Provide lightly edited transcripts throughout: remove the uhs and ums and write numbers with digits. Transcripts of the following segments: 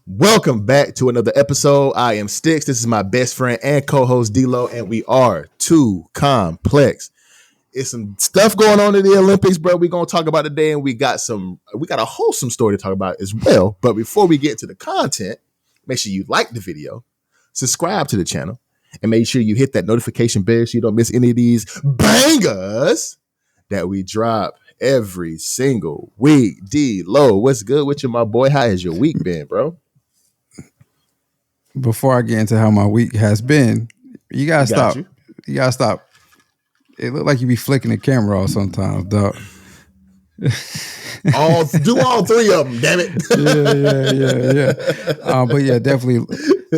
Welcome back to another episode. I am Sticks. This is my best friend and co-host D-Lo, and we are too complex. It's some stuff going on in the Olympics, bro. We're gonna talk about today, and we got a wholesome story to talk about as well. But before we get to the content, make sure you like the video, subscribe to the channel, and make sure you hit that notification bell so you don't miss any of these bangers that we drop every single week. D-Lo, what's good with you, my boy? How has your week been, bro? Before I get into how my week has been, you gotta stop. You gotta stop. It look like you be flicking the camera off sometimes, dog. Do all three of them, damn it. Yeah. But yeah, definitely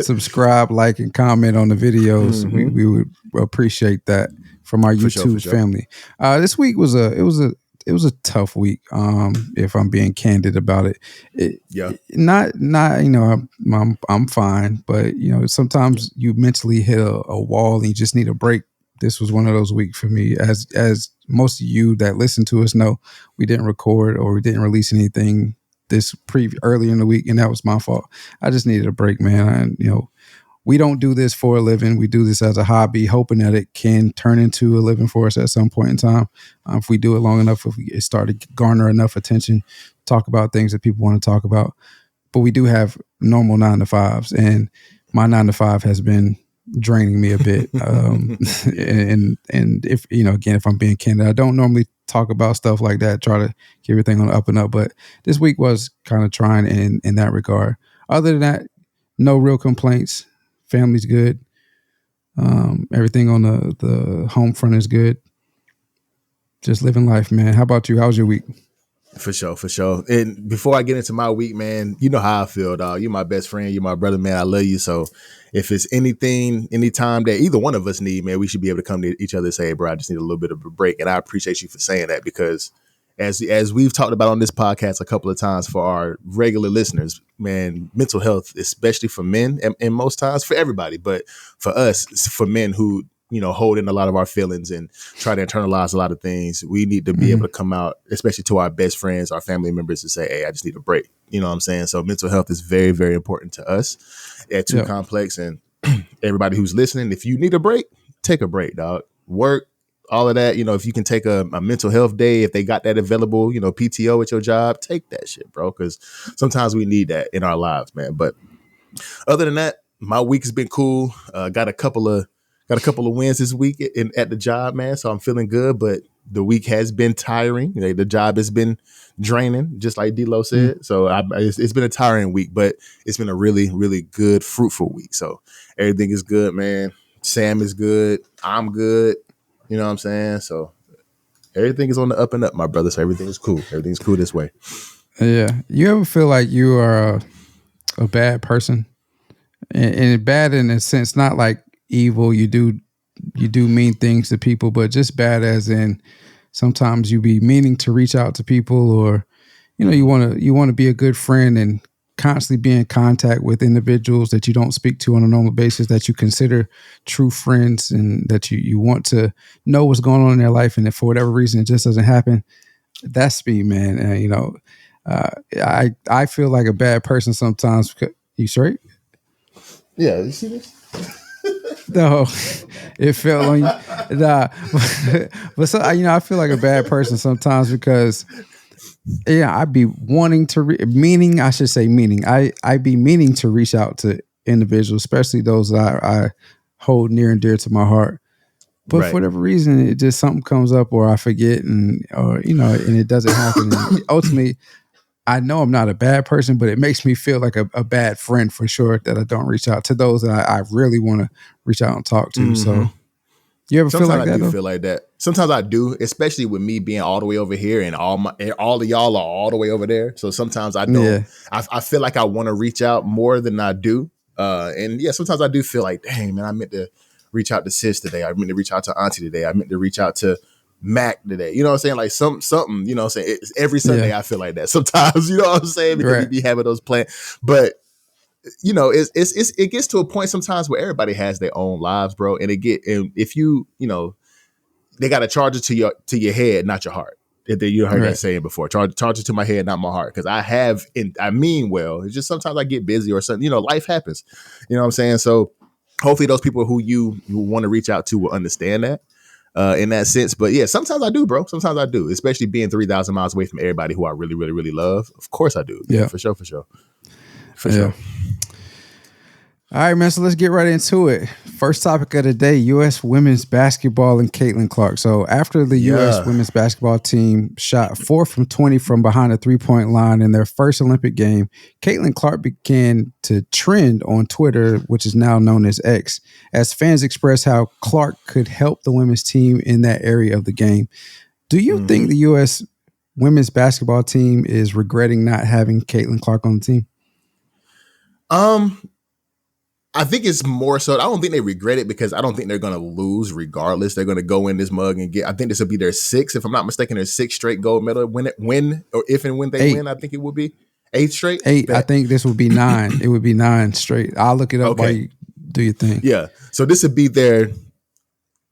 subscribe, like, and comment on the videos. Mm-hmm. We would appreciate that from our YouTube family. This week was a tough week. If I'm being candid about it. Not I'm fine, but sometimes you mentally hit a wall and you just need a break. This was one of those weeks for me. As most of you that listen to us know, we didn't record or we didn't release anything earlier in the week, and that was my fault. I just needed a break, man. We don't do this for a living. We do this as a hobby, hoping that it can turn into a living for us at some point in time. If we do it long enough, if we start to garner enough attention, talk about things that people want to talk about. But we do have normal 9-to-5s, and my 9-to-5 has been draining me a bit. And if, again, if I'm being candid, I don't normally talk about stuff like that, try to keep everything on the up and up. But this week was kind of trying in that regard. Other than that, no real complaints. Family's good. Everything on the home front is good. Just living life, man. How about you? How's your week? For sure. And before I get into my week, man, you know how I feel, dog. You're my best friend. You're my brother, man. I love you. So if it's anytime that either one of us need, man, we should be able to come to each other and say, hey, bro, I just need a little bit of a break. And I appreciate you for saying that, because as we've talked about on this podcast a couple of times for our regular listeners, man, mental health, especially for men and most times for everybody, but for us, for men who, hold in a lot of our feelings and try to internalize a lot of things, we need to be able to come out, especially to our best friends, our family members, and say, hey, I just need a break. You know what I'm saying? So mental health is very, very important to us at Too Complex, and everybody who's listening, if you need a break, take a break, dog. Work, all of that, if you can take a mental health day, if they got that available, PTO at your job, take that shit, bro. Because sometimes we need that in our lives, man. But other than that, my week has been cool. Got a couple of wins this week at the job, man. So I'm feeling good. But the week has been tiring. The job has been draining, just like D-Lo said. So it's been a tiring week, but it's been a really, really good, fruitful week. So everything is good, man. Sam is good. I'm good. You know what I'm saying? So everything is on the up and up, my brother. So everything is cool. Everything's cool this way. Yeah. You ever feel like you are a bad person? And bad in a sense, not like evil. You do mean things to people, but just bad as in sometimes you be meaning to reach out to people, or, you want to be a good friend and constantly be in contact with individuals that you don't speak to on a normal basis, that you consider true friends, and that you want to know what's going on in their life, and if for whatever reason it just doesn't happen. That's me, man. And I feel like a bad person sometimes. You straight? Yeah, you see this? No, it fell on you. Nah, but so I feel like a bad person sometimes because. Yeah, I'd be wanting to I'd be meaning to reach out to individuals, especially those that I hold near and dear to my heart. But for whatever reason, it just something comes up, or I forget, and it doesn't happen. And ultimately, I know I'm not a bad person, but it makes me feel like a bad friend for sure that I don't reach out to those that I really want to reach out and talk to. Mm-hmm. So. You ever feel like that? I do feel like that. Sometimes I do, especially with me being all the way over here and all of y'all are all the way over there. So sometimes I don't. Yeah. I feel like I want to reach out more than I do. And yeah, sometimes I do feel like, dang, man, I meant to reach out to sis today. I meant to reach out to auntie today. I meant to reach out to Mac today. You know what I'm saying? Like something, you know what I'm saying? Every Sunday I feel like that sometimes, you know what I'm saying? Because we be having those plans. But it gets to a point sometimes where everybody has their own lives, bro. And if you they got to charge it to your head, not your heart. You heard that saying before. Charge it to my head, not my heart. Because I mean well. It's just sometimes I get busy or something. Life happens. You know what I'm saying? So hopefully those people who you want to reach out to will understand that in that sense. But yeah, sometimes I do, bro. Sometimes I do, especially being 3,000 miles away from everybody who I really, really, really love. Of course I do. Yeah, for sure. For sure. All right, man. So let's get right into it. First topic of the day: U.S. women's basketball and Caitlin Clark. So after the U.S. women's basketball team shot 4 from 20 from behind the 3-point line in their first Olympic game, Caitlin Clark began to trend on Twitter, which is now known as X, as fans expressed how Clark could help the women's team in that area of the game. Do you think the U.S. women's basketball team is regretting not having Caitlin Clark on the team? I think it's more so. I don't think they regret it because I don't think they're going to lose regardless. They're going to go in this mug and get. I think this will be their 6th, if I'm not mistaken, their 6th straight gold medal. When they 8. win, I think it will be 8 straight. 8. I think this would be 9. It would be 9 straight. I'll look it up while you do your thing. Yeah. So this would be their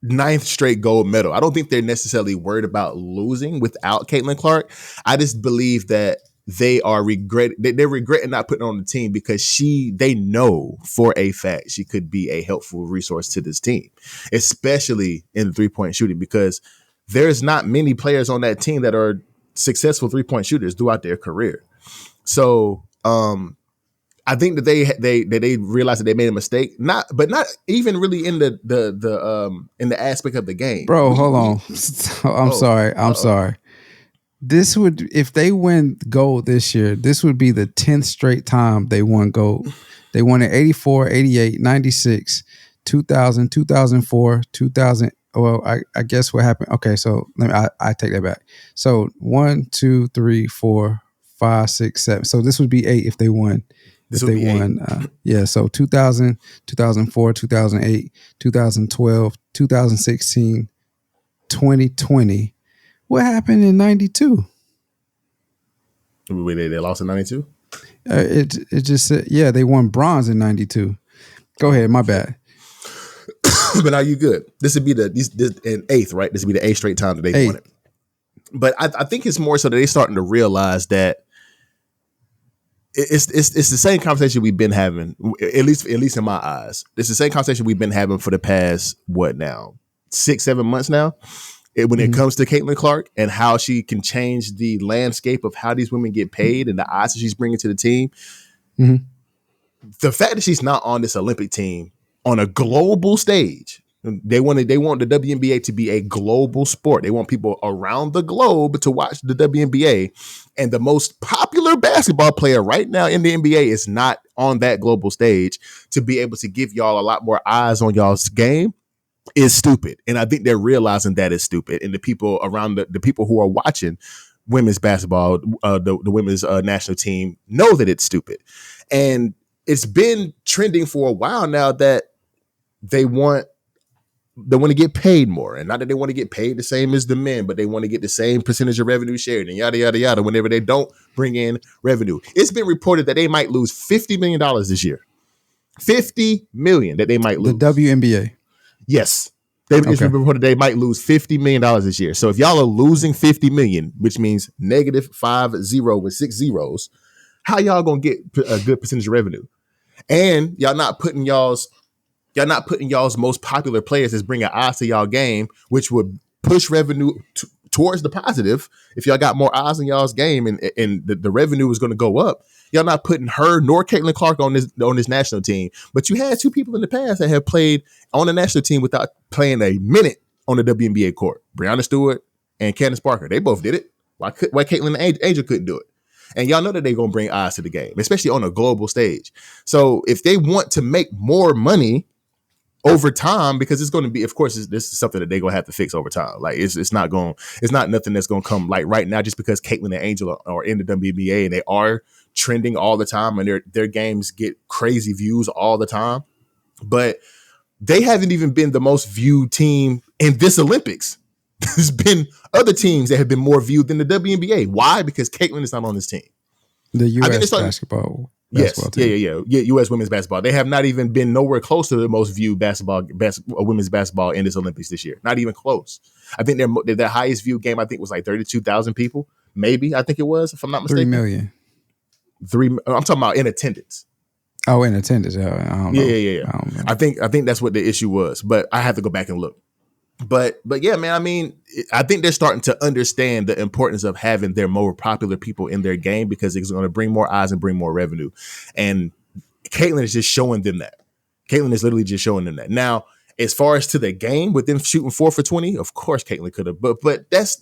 9th straight gold medal. I don't think they're necessarily worried about losing without Caitlin Clark. I just believe that they're regretting not putting her on the team because they know for a fact she could be a helpful resource to this team, especially in 3-point shooting, because there's not many players on that team that are successful 3-point shooters throughout their career. So I think that they realized that they made a mistake, not even really in the aspect of the game. Bro, hold on. I'm sorry. This would, if they win gold this year, this would be the 10th straight time they won gold. They won in 84, 88, 96, 2000, 2004, 2000. Well, I guess what happened. Okay, so I take that back. So 1, 2, 3, 4, 5, 6, 7. So this would be 8 if they won. This would be 8. So 2000, 2004, 2008, 2012, 2016, 2020. What happened in 92? They lost in 92? It just said, they won bronze in 92. Go ahead, my bad. But are you good? This would be the 8th, right? This would be the 8th straight time that they won it. But I think it's more so that they're starting to realize that it's the same conversation we've been having, at least in my eyes. It's the same conversation we've been having for the past, 6-7 months now. When it comes to Caitlin Clark and how she can change the landscape of how these women get paid and the odds that she's bringing to the team. The fact that she's not on this Olympic team on a global stage, they want the WNBA to be a global sport. They want people around the globe to watch the WNBA. And the most popular basketball player right now in the NBA is not on that global stage to be able to give y'all a lot more eyes on y'all's game. Is stupid. And I think they're realizing that is stupid. And the people around the people who are watching women's basketball, the women's national team know that it's stupid. And it's been trending for a while now that they want to get paid more. And not that they want to get paid the same as the men, but they want to get the same percentage of revenue shared and yada, yada, yada, whenever they don't bring in revenue. It's been reported that they might lose $50 million this year. $50 million that they might lose. The WNBA. Yes. It's reported they might lose $50 million this year. So if y'all are losing $50 million, which means -50 with 6 zeros, how y'all gonna get a good percentage of revenue? And y'all not putting y'all's most popular players as bringing eyes to y'all game, which would push revenue towards the positive. If y'all got more eyes in y'all's game and the revenue is going to go up, y'all not putting her nor Caitlin Clark on this national team. But you had 2 people in the past that have played on the national team without playing a minute on the WNBA court. Breonna Stewart and Candace Parker. They both did it. Why Caitlin Angel couldn't do it? And y'all know that they're going to bring eyes to the game, especially on a global stage. So if they want to make more money over time, because it's going to be, of course, this is something that they're going to have to fix over time. Like it's not nothing that's going to come like right now just because Caitlin and Angel are in the WNBA and they are trending all the time and their games get crazy views all the time. But they haven't even been the most viewed team in this Olympics. There's been other teams that have been more viewed than the WNBA. Why? Because Caitlin is not on this team. The U.S. basketball. basketball team. Yeah. U.S. women's basketball. They have not even been nowhere close to the most viewed women's basketball in this Olympics this year. Not even close. I think their highest viewed game, I think, was like 32,000 people. Maybe, I think it was, if I'm not mistaken. 3 million. I'm talking about in attendance. Oh, in attendance. I don't know. Yeah. I think that's what the issue was, but I have to go back and look. But yeah, man, I mean, I think they're starting to understand the importance of having their more popular people in their game because it's going to bring more eyes and bring more revenue. And Caitlin is just showing them that. Caitlin is literally just showing them that. Now, as far as to the game with them shooting 4 for 20, of course Caitlin could have, but that's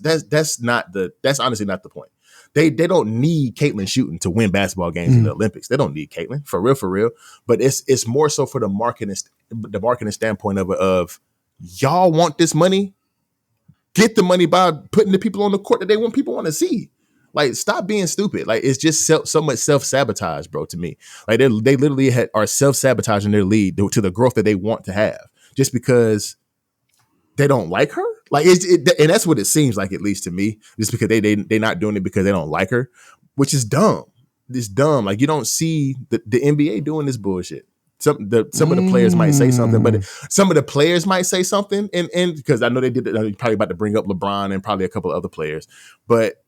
honestly not the point. They don't need Caitlin shooting to win basketball games in the Olympics. They don't need Caitlin for real. But it's more so for the marketing standpoint of y'all want this money? Get the money by putting the people on the court that people want to see. Like, stop being stupid. Like, it's just so much self-sabotage, bro, to me. Like, they literally are self-sabotaging their lead to the growth that they want to have just because they don't like her. Like, and that's what it seems like, at least to me, just because they're not doing it because they don't like her, which is dumb. It's dumb. Like, you don't see the NBA doing this bullshit. Some of the players might say something, but some of the players might say something, and because I know they did it, probably about to bring up LeBron and probably a couple of other players, but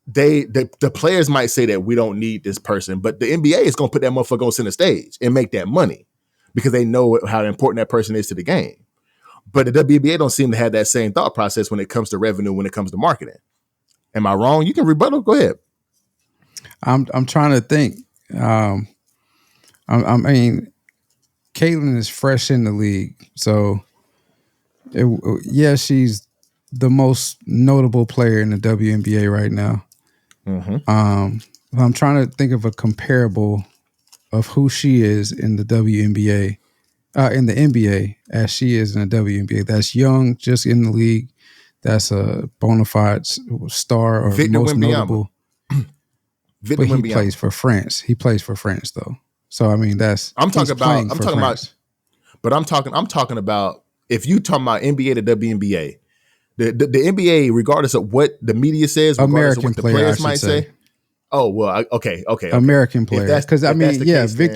the players might say that we don't need this person, but the NBA is going to put that motherfucker on center stage and make that money because they know how important that person is to the game. But the WNBA don't seem to have that same thought process when it comes to revenue, when it comes to marketing. Am I wrong? You can rebuttal. Go ahead. I'm trying to think. I mean, Caitlin is fresh in the league, so she's the most notable player in the WNBA right now. I'm trying to think of a comparable of who she is in the WNBA, in the NBA, as she is in the WNBA. That's young, just in the league. That's a bona fide star or Victor most Wembanyama. notable. But he plays for France. He plays for France, though. So I mean, I'm talking about if you talking about NBA to WNBA, the NBA, regardless of what the media says, regardless of what the players might say. Oh well, okay. American player, because I mean, Victor, because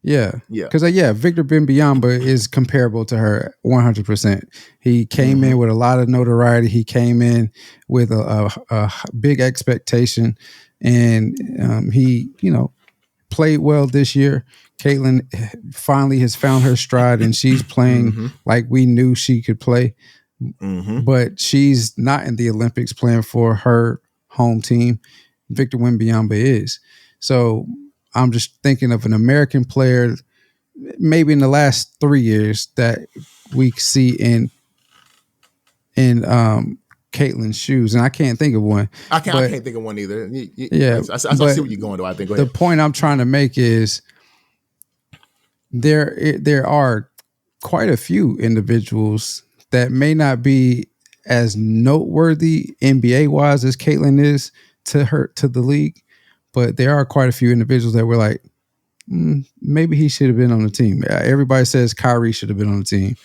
Victor Wembanyama is comparable to her 100%. He came in with a lot of notoriety. He came in with a big expectation, and he played well this year. Caitlin finally has found her stride, and she's playing like we knew she could play. But she's not in the Olympics playing for her home team. Victor Wembanyama is. So I'm just thinking of an American player, maybe in the last 3 years, that we see in Caitlin's shoes, and I can't think of one. I can't think of one either. I see where you're going, though. I think. Go ahead. The point I'm trying to make is there are quite a few individuals that may not be as noteworthy NBA wise as Caitlin is to the league, but there are quite a few individuals that were like, maybe he should have been on the team. Everybody says Kyrie should have been on the team.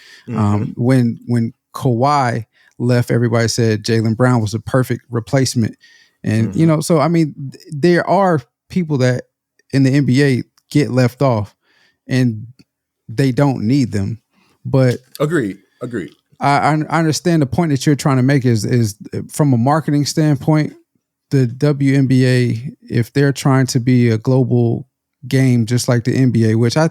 When Kawhi left, everybody said Jaylen Brown was a perfect replacement. And, so, I mean, there are people that in the NBA get left off and they don't need them. But Agreed. I understand the point that you're trying to make is from a marketing standpoint, the WNBA, if they're trying to be a global game just like the NBA, which I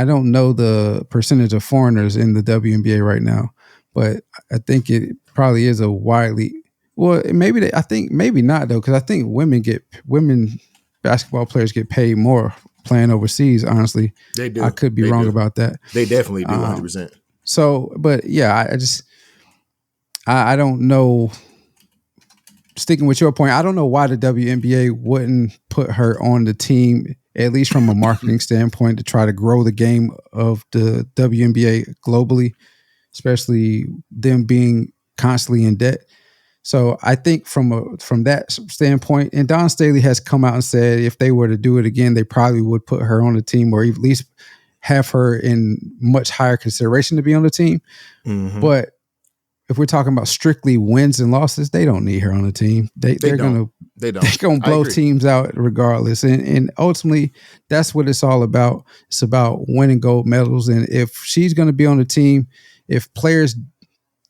don't know the percentage of foreigners in the WNBA right now, but I think it probably is a widely maybe not though, because I think women basketball players get paid more playing overseas. Honestly, they do. I could be wrong about that. They definitely do, 100%. So, but yeah, I don't know. Sticking with your point, I don't know why the WNBA wouldn't put her on the team, at least from a marketing standpoint, to try to grow the game of the WNBA globally, especially them being constantly in debt. So I think from that standpoint, and Don Staley has come out and said if they were to do it again, they probably would put her on the team or at least have her in much higher consideration to be on the team. But if we're talking about strictly wins and losses, they don't need her on the team. They're gonna blow teams out regardless. And ultimately, that's what it's all about. It's about winning gold medals. And if she's gonna be on the team, if players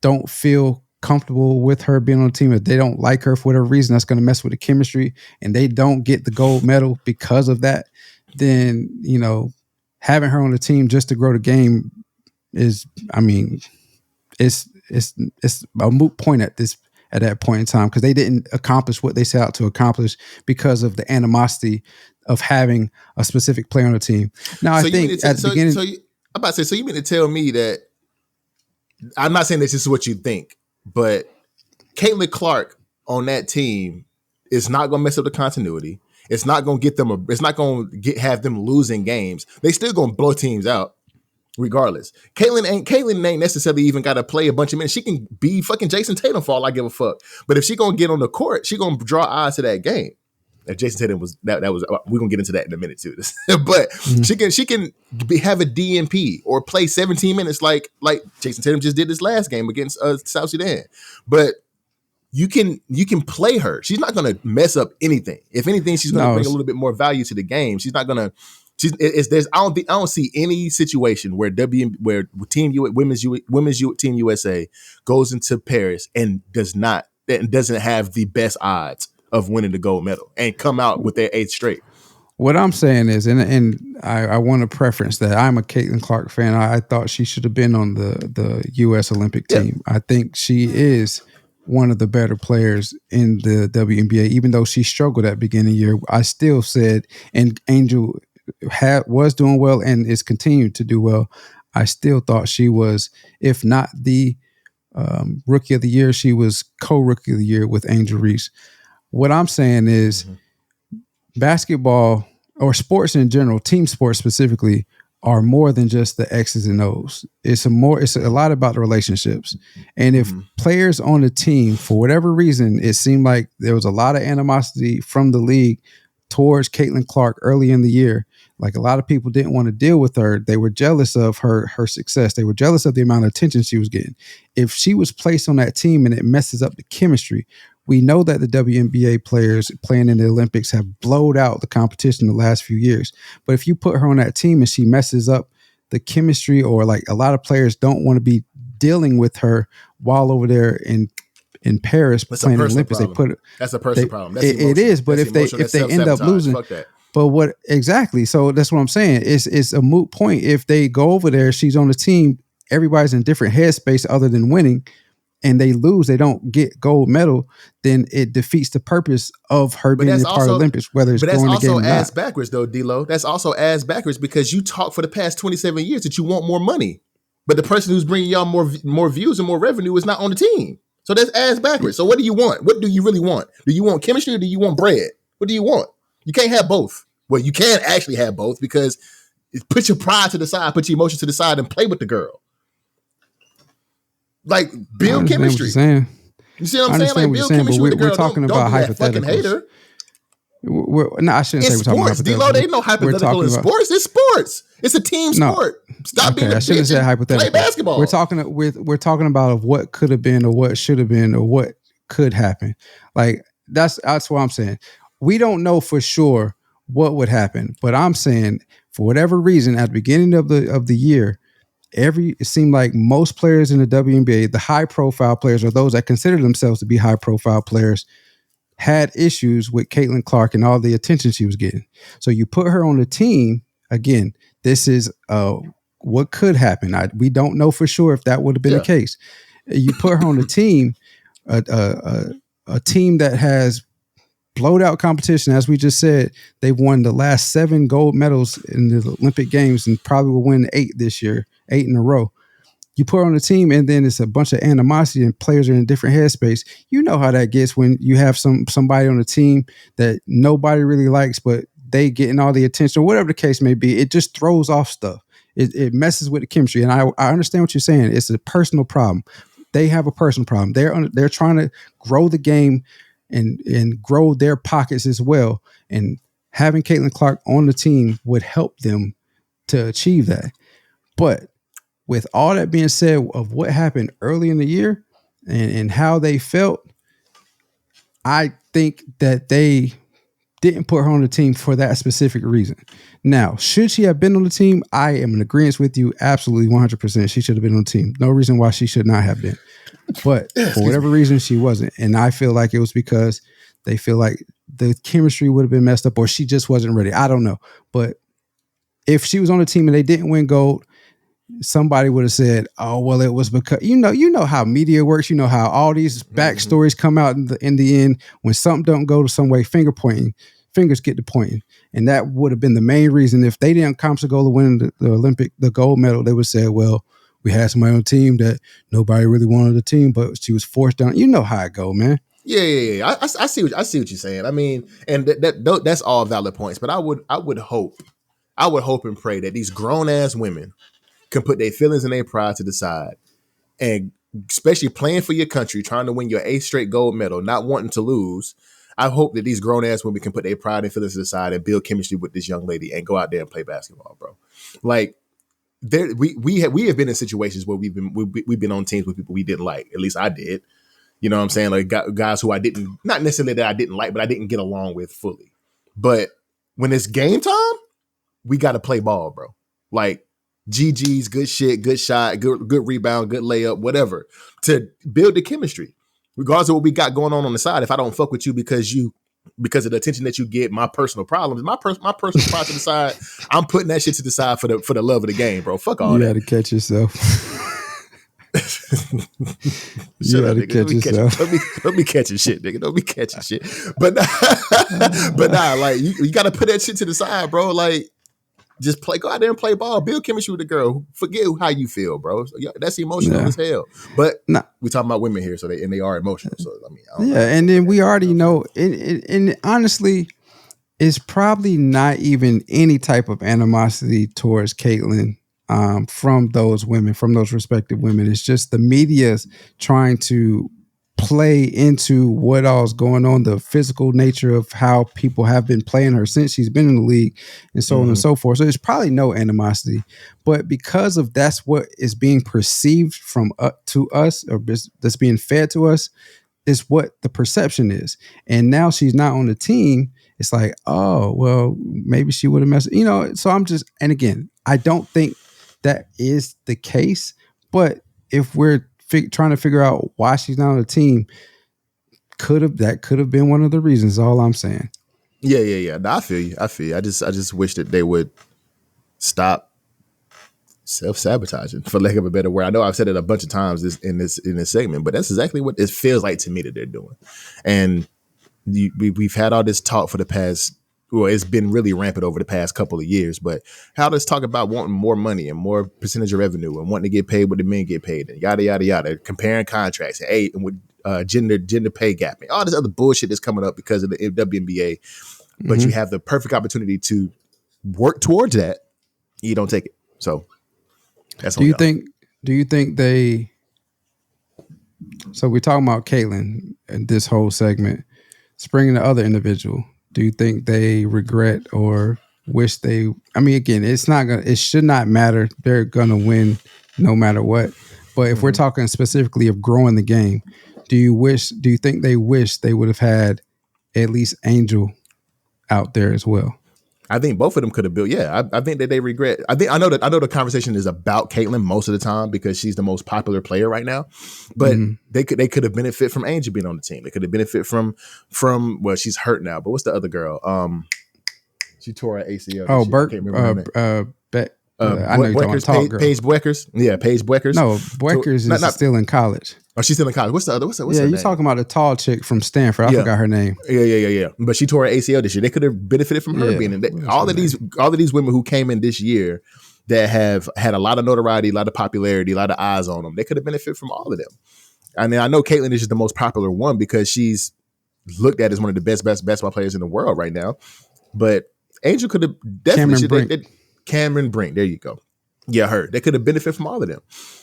don't feel comfortable with her being on the team, if they don't like her for whatever reason, that's gonna mess with the chemistry, and they don't get the gold medal because of that, then having her on the team just to grow the game is, it's a moot point at that point in time, because they didn't accomplish what they set out to accomplish because of the animosity of having a specific player on the team. Now, so I think at the beginning, I'm about to say, so you mean to tell me that, I'm not saying this is what you think, but Caitlin Clark on that team is not going to mess up the continuity. It's not going to get them. It's not going to have them losing games. They still going to blow teams out. Regardless, Caitlin ain't necessarily even got to play a bunch of minutes. She can be fucking Jason Tatum for all I give a fuck. But if she gonna get on the court, she gonna draw eyes to that game. If Jason Tatum was that was, we're gonna get into that in a minute too. But she can have a DNP or play 17 minutes like Jason Tatum just did this last game against South Sudan. But you can play her. She's not gonna mess up anything. If anything, she's gonna bring a little bit more value to the game. She's not gonna. I don't see any situation where Women's Team USA goes into Paris and doesn't have the best odds of winning the gold medal and come out with their 8th straight. What I'm saying is, and I want to preference that I'm a Caitlin Clark fan. I thought she should have been on the U.S. Olympic team. I think she is one of the better players in the WNBA, even though she struggled at the beginning of the year. I still said, and Angel was doing well and is continuing to do well. I still thought she was, if not the rookie of the year, she was co-rookie of the year with Angel Reese. What I'm saying is basketball, or sports in general, team sports specifically, are more than just the X's and O's. It's a lot about the relationships. And if players on the team, for whatever reason, it seemed like there was a lot of animosity from the league towards Caitlin Clark early in the year. Like, a lot of people didn't want to deal with her. They were jealous of her success. They were jealous of the amount of attention she was getting. If she was placed on that team and it messes up the chemistry, we know that the WNBA players playing in the Olympics have blowed out the competition the last few years. But if you put her on that team and she messes up the chemistry, or like a lot of players don't want to be dealing with her while over there in Paris playing in the Olympics, that's a personal problem. It is, but if they end up losing, fuck that. But what exactly? So that's what I'm saying. It's a moot point. If they go over there, she's on the team, everybody's in different headspace other than winning, and they lose, they don't get gold medal, then it defeats the purpose of her being a part of the Olympics, whether it's going to game or not. But that's also ass backwards though, D-Lo. That's also ass backwards, because you talk for the past 27 years that you want more money, but the person who's bringing y'all more views and more revenue is not on the team. So that's ass backwards. So what do you want? What do you really want? Do you want chemistry or do you want bread? What do you want? You can't have both. Well, you can actually have both, because put your pride to the side, put your emotions to the side, and play with the girl. Like, build chemistry. You see what I'm saying? Like, build chemistry with the girl. We're talking about hypotheticals. I shouldn't say we're talking about hypotheticals. D-Lo, they know hypothetical in sports. It's sports. It's a team sport. Stop being a bitch. I shouldn't say hypothetical. Play basketball. We're talking about what could have been, or what should have been, or what could happen. Like, that's what I'm saying. We don't know for sure what would happen, but I'm saying, for whatever reason, at the beginning of the year, it seemed like most players in the WNBA, the high profile players, or those that consider themselves to be high profile players, had issues with Caitlin Clark and all the attention she was getting. So you put her on the team again. This is what could happen. We don't know for sure if that would have been the case. You put her on the team, a team that has blowed out competition. As we just said, they've won the last 7 gold medals in the Olympic Games and probably will win 8 this year, 8 in a row. You put her on the team, and then it's a bunch of animosity and players are in a different headspace. You know how that gets when you have somebody on the team that nobody really likes, but they getting all the attention, or whatever the case may be. It just throws off stuff. It messes with the chemistry. And I understand what you're saying. It's a personal problem. They have a personal problem. They're trying to grow the game and grow their pockets as well. And having Caitlin Clark on the team would help them to achieve that. But with all that being said, of what happened early in the year, and how they felt, I think that they didn't put her on the team for that specific reason. Now, should she have been on the team? I am in agreement with you. Absolutely 100%. She should have been on the team. No reason why she should not have been. But for whatever reason, she wasn't. And I feel like it was because they feel like the chemistry would have been messed up or she just wasn't ready. I don't know. But if she was on the team and they didn't win gold, somebody would have said, "Oh, well, it was because you know how media works. You know how all these backstories come out in the end. When something don't go to some way, fingers get to pointing, and that would have been the main reason. If they didn't accomplish the goal of winning the gold medal, they would say, well, we had somebody on the team that nobody really wanted the team, but she was forced down. You know how it go, man." Yeah. I see what you're saying. I mean, and that's all valid points. But I would hope and pray that these grown ass women can put their feelings and their pride to the side, and especially playing for your country, trying to win your 8th straight gold medal, not wanting to lose. I hope that these grown ass women can put their pride and feelings to the side and build chemistry with this young lady and go out there and play basketball, bro. Like we have been in situations where we've been on teams with people we didn't like. At least I did. You know what I'm saying? Like guys who I didn't, not necessarily that I didn't like, but I didn't get along with fully. But when it's game time, we got to play ball, bro. Like GG's, good shit, good shot, good rebound, good layup, whatever, to build the chemistry. Regardless of what we got going on the side, if I don't fuck with you because of the attention that you get, my personal problems, my personal pride to the side, I'm putting that shit to the side for the love of the game, bro. Fuck all that. You got to catch yourself. You got to catch yourself. Don't be catching shit, nigga. Don't be catching shit. But nah, like you got to put that shit to the side, bro. Like, just go out there and play ball, build chemistry with the girl. Forget how you feel, bro. That's emotional as hell. But we're talking about women here, so they are emotional. So I mean, I don't know. And then we already know, and honestly, it's probably not even any type of animosity towards Caitlyn from those women, from those respective women. It's just the media's trying to play into what all's going on, the physical nature of how people have been playing her since she's been in the league, and so on and so forth. So there's probably no animosity, but because of that's what is being perceived from to us, or that's being fed to us, is what the perception is. And now she's not on the team. It's like, oh, well, maybe she would have messed, so I'm just, and again, I don't think that is the case, but if we're trying to figure out why she's not on the team, that could have been one of the reasons. All I'm saying. Yeah. No, I feel you. I just wish that they would stop self-sabotaging, for lack of a better word. I know I've said it a bunch of times in this segment, but that's exactly what it feels like to me that they're doing. And we've had all this talk for the past. Well, it's been really rampant over the past couple of years, but how does talk about wanting more money and more percentage of revenue and wanting to get paid what the men get paid and yada, yada, yada, comparing contracts and with gender pay gap and all this other bullshit that's coming up because of the WNBA. But you have the perfect opportunity to work towards that. You don't take it. So that's do you think they, so we're talking about Caitlyn and this whole segment, bringing the other individual. Do you think they regret or wish they? I mean, again, it should not matter. They're gonna win no matter what. But if we're talking specifically of growing the game, do you think they wish they would have had at least Angel out there as well? I think both of them could have built. Yeah, I think that they regret. I know the conversation is about Caitlyn most of the time because she's the most popular player right now. But they could have benefited from Angel being on the team. They could have benefited from well, she's hurt now. But what's the other girl? She tore her ACL. Oh, Burke. I know you're talking about tall girl. Paige Buekers. Yeah, Paige Buekers. No, Buekers is still in college. Oh, she's still in college. What's the other? What's her you're talking about a tall chick from Stanford. I forgot her name. Yeah. But she tore her ACL this year. They could have benefited from her being in. All of these women who came in this year that have had a lot of notoriety, a lot of popularity, a lot of eyes on them. They could have benefited from all of them. I mean, I know Caitlyn is just the most popular one because she's looked at as one of the best basketball players in the world right now. But Angel could have definitely. Cameron Brink. There you go. Yeah, her. They could have benefited from all of them.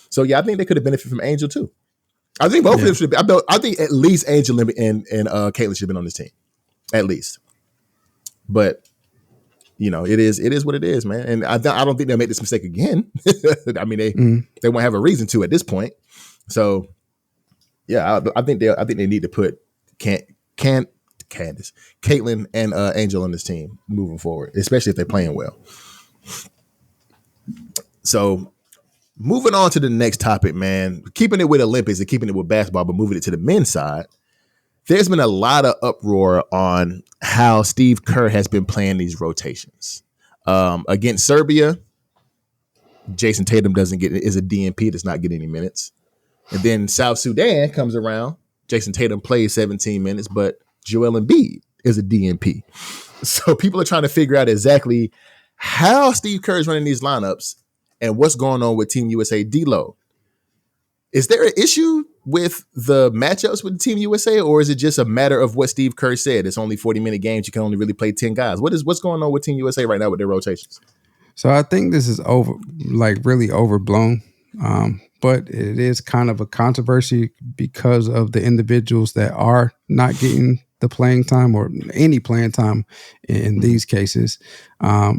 So yeah, I think they could have benefited from Angel too. I think both of them should be. I think at least Angel and Caitlyn should have been on this team, at least. But it is what it is, man. And I don't think they'll make this mistake again. I mean, they won't have a reason to at this point. So Yeah, I think they need to put Candace, Caitlin, and Angel on this team moving forward, especially if they're playing well. So moving on to the next topic, man, keeping it with Olympics and keeping it with basketball, but moving it to the men's side. There's been a lot of uproar on how Steve Kerr has been playing these rotations. Against Serbia, Jason Tatum is a DNP that's not getting any minutes. And then South Sudan comes around. Jason Tatum plays 17 minutes, but Joel Embiid is a DNP. So people are trying to figure out exactly how Steve Kerr is running these lineups and what's going on with Team USA D-Lo. Is there an issue with the matchups with Team USA, or is it just a matter of what Steve Kerr said? It's only 40-minute games. You can only really play 10 guys. What's going on with Team USA right now with their rotations? So I think this is really overblown. But it is kind of a controversy because of the individuals that are not getting the playing time or any playing time in these cases.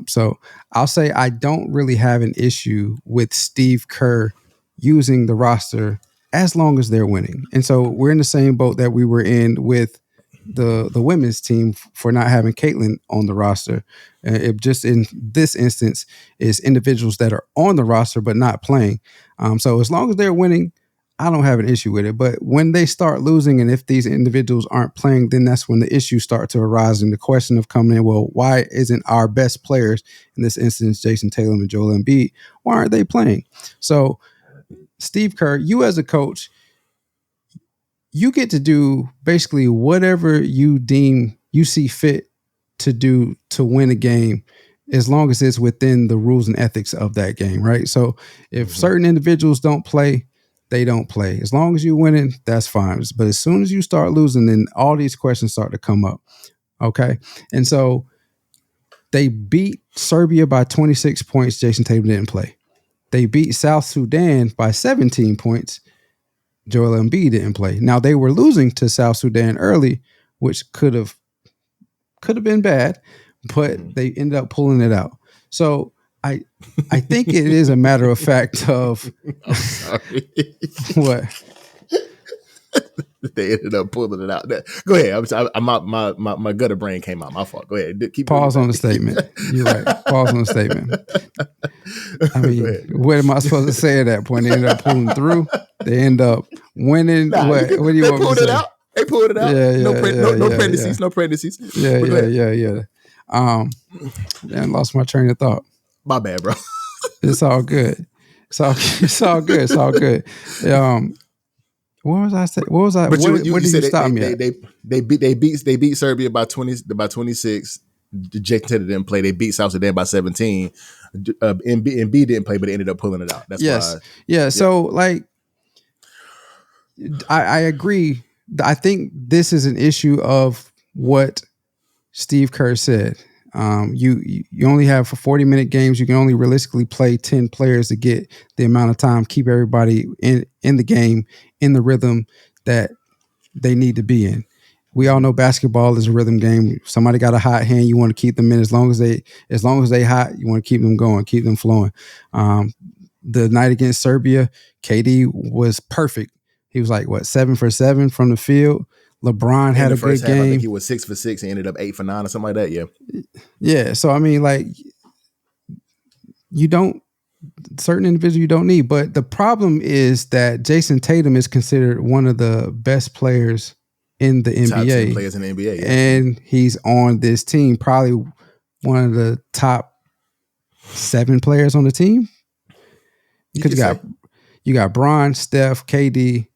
So I'll say I don't really have an issue with Steve Kerr using the roster as long as they're winning. And so we're in the same boat that we were in with the women's team for not having Caitlin on the roster. It just in this instance is individuals that are on the roster but not playing. So as long as they're winning, I don't have an issue with it. But when they start losing and if these individuals aren't playing, then that's when the issues start to arise and the question of coming in, well, why isn't our best players, in this instance, Jason Tatum and Joel Embiid, why aren't they playing? So Steve Kerr, you as a coach, you get to do basically whatever you deem you see fit to do to win a game, as long as it's within the rules and ethics of that game, right? So if certain individuals don't play, they don't play. As long as you're winning, that's fine. But as soon as you start losing, then all these questions start to come up, okay? And so they beat Serbia by 26 points. Jason Tatum didn't play. They beat South Sudan by 17 points. Joel Embiid didn't play. Now they were losing to South Sudan early, which could have been bad, but they ended up pulling it out. So I think it is a matter of fact of sorry. What they ended up pulling it out. Go ahead. My gutter brain came out. My fault. Go ahead. Pause on the statement. You're right. Pause on the statement. I mean, what am I supposed to say at that point? They ended up pulling through. They end up winning. What do you want me to say? They pulled it out. No parentheses. No parentheses. Yeah. Then lost my train of thought. My bad, bro. It's all good. It's all good. What was I saying? What was I? What did you stop me at? They beat Serbia by 26. Jason Tatum didn't play. They beat South Sudan by 17. Embiid didn't play, but they ended up pulling it out. That's why. Yeah. So like, I agree. I think this is an issue of what Steve Kerr said. You only have for 40-minute games. You can only realistically play 10 players to get the amount of time, keep everybody in the game, in the rhythm that they need to be in. We all know basketball is a rhythm game. If somebody got a hot hand, you want to keep them in as long as they hot. You want to keep them going, keep them flowing. The night against Serbia, KD was perfect. He was like 7 for 7 from the field. LeBron had a good game. I think he was 6 for 6 and ended up 8 for 9 or something like that. Yeah. Yeah. So I mean, like, certain individuals you don't need. But the problem is that Jason Tatum is considered one of the best players in the NBA. Top 10 players in the NBA. Yeah. And he's on this team, probably one of the top 7 players on the team. Because you got Bron, Steph, KD,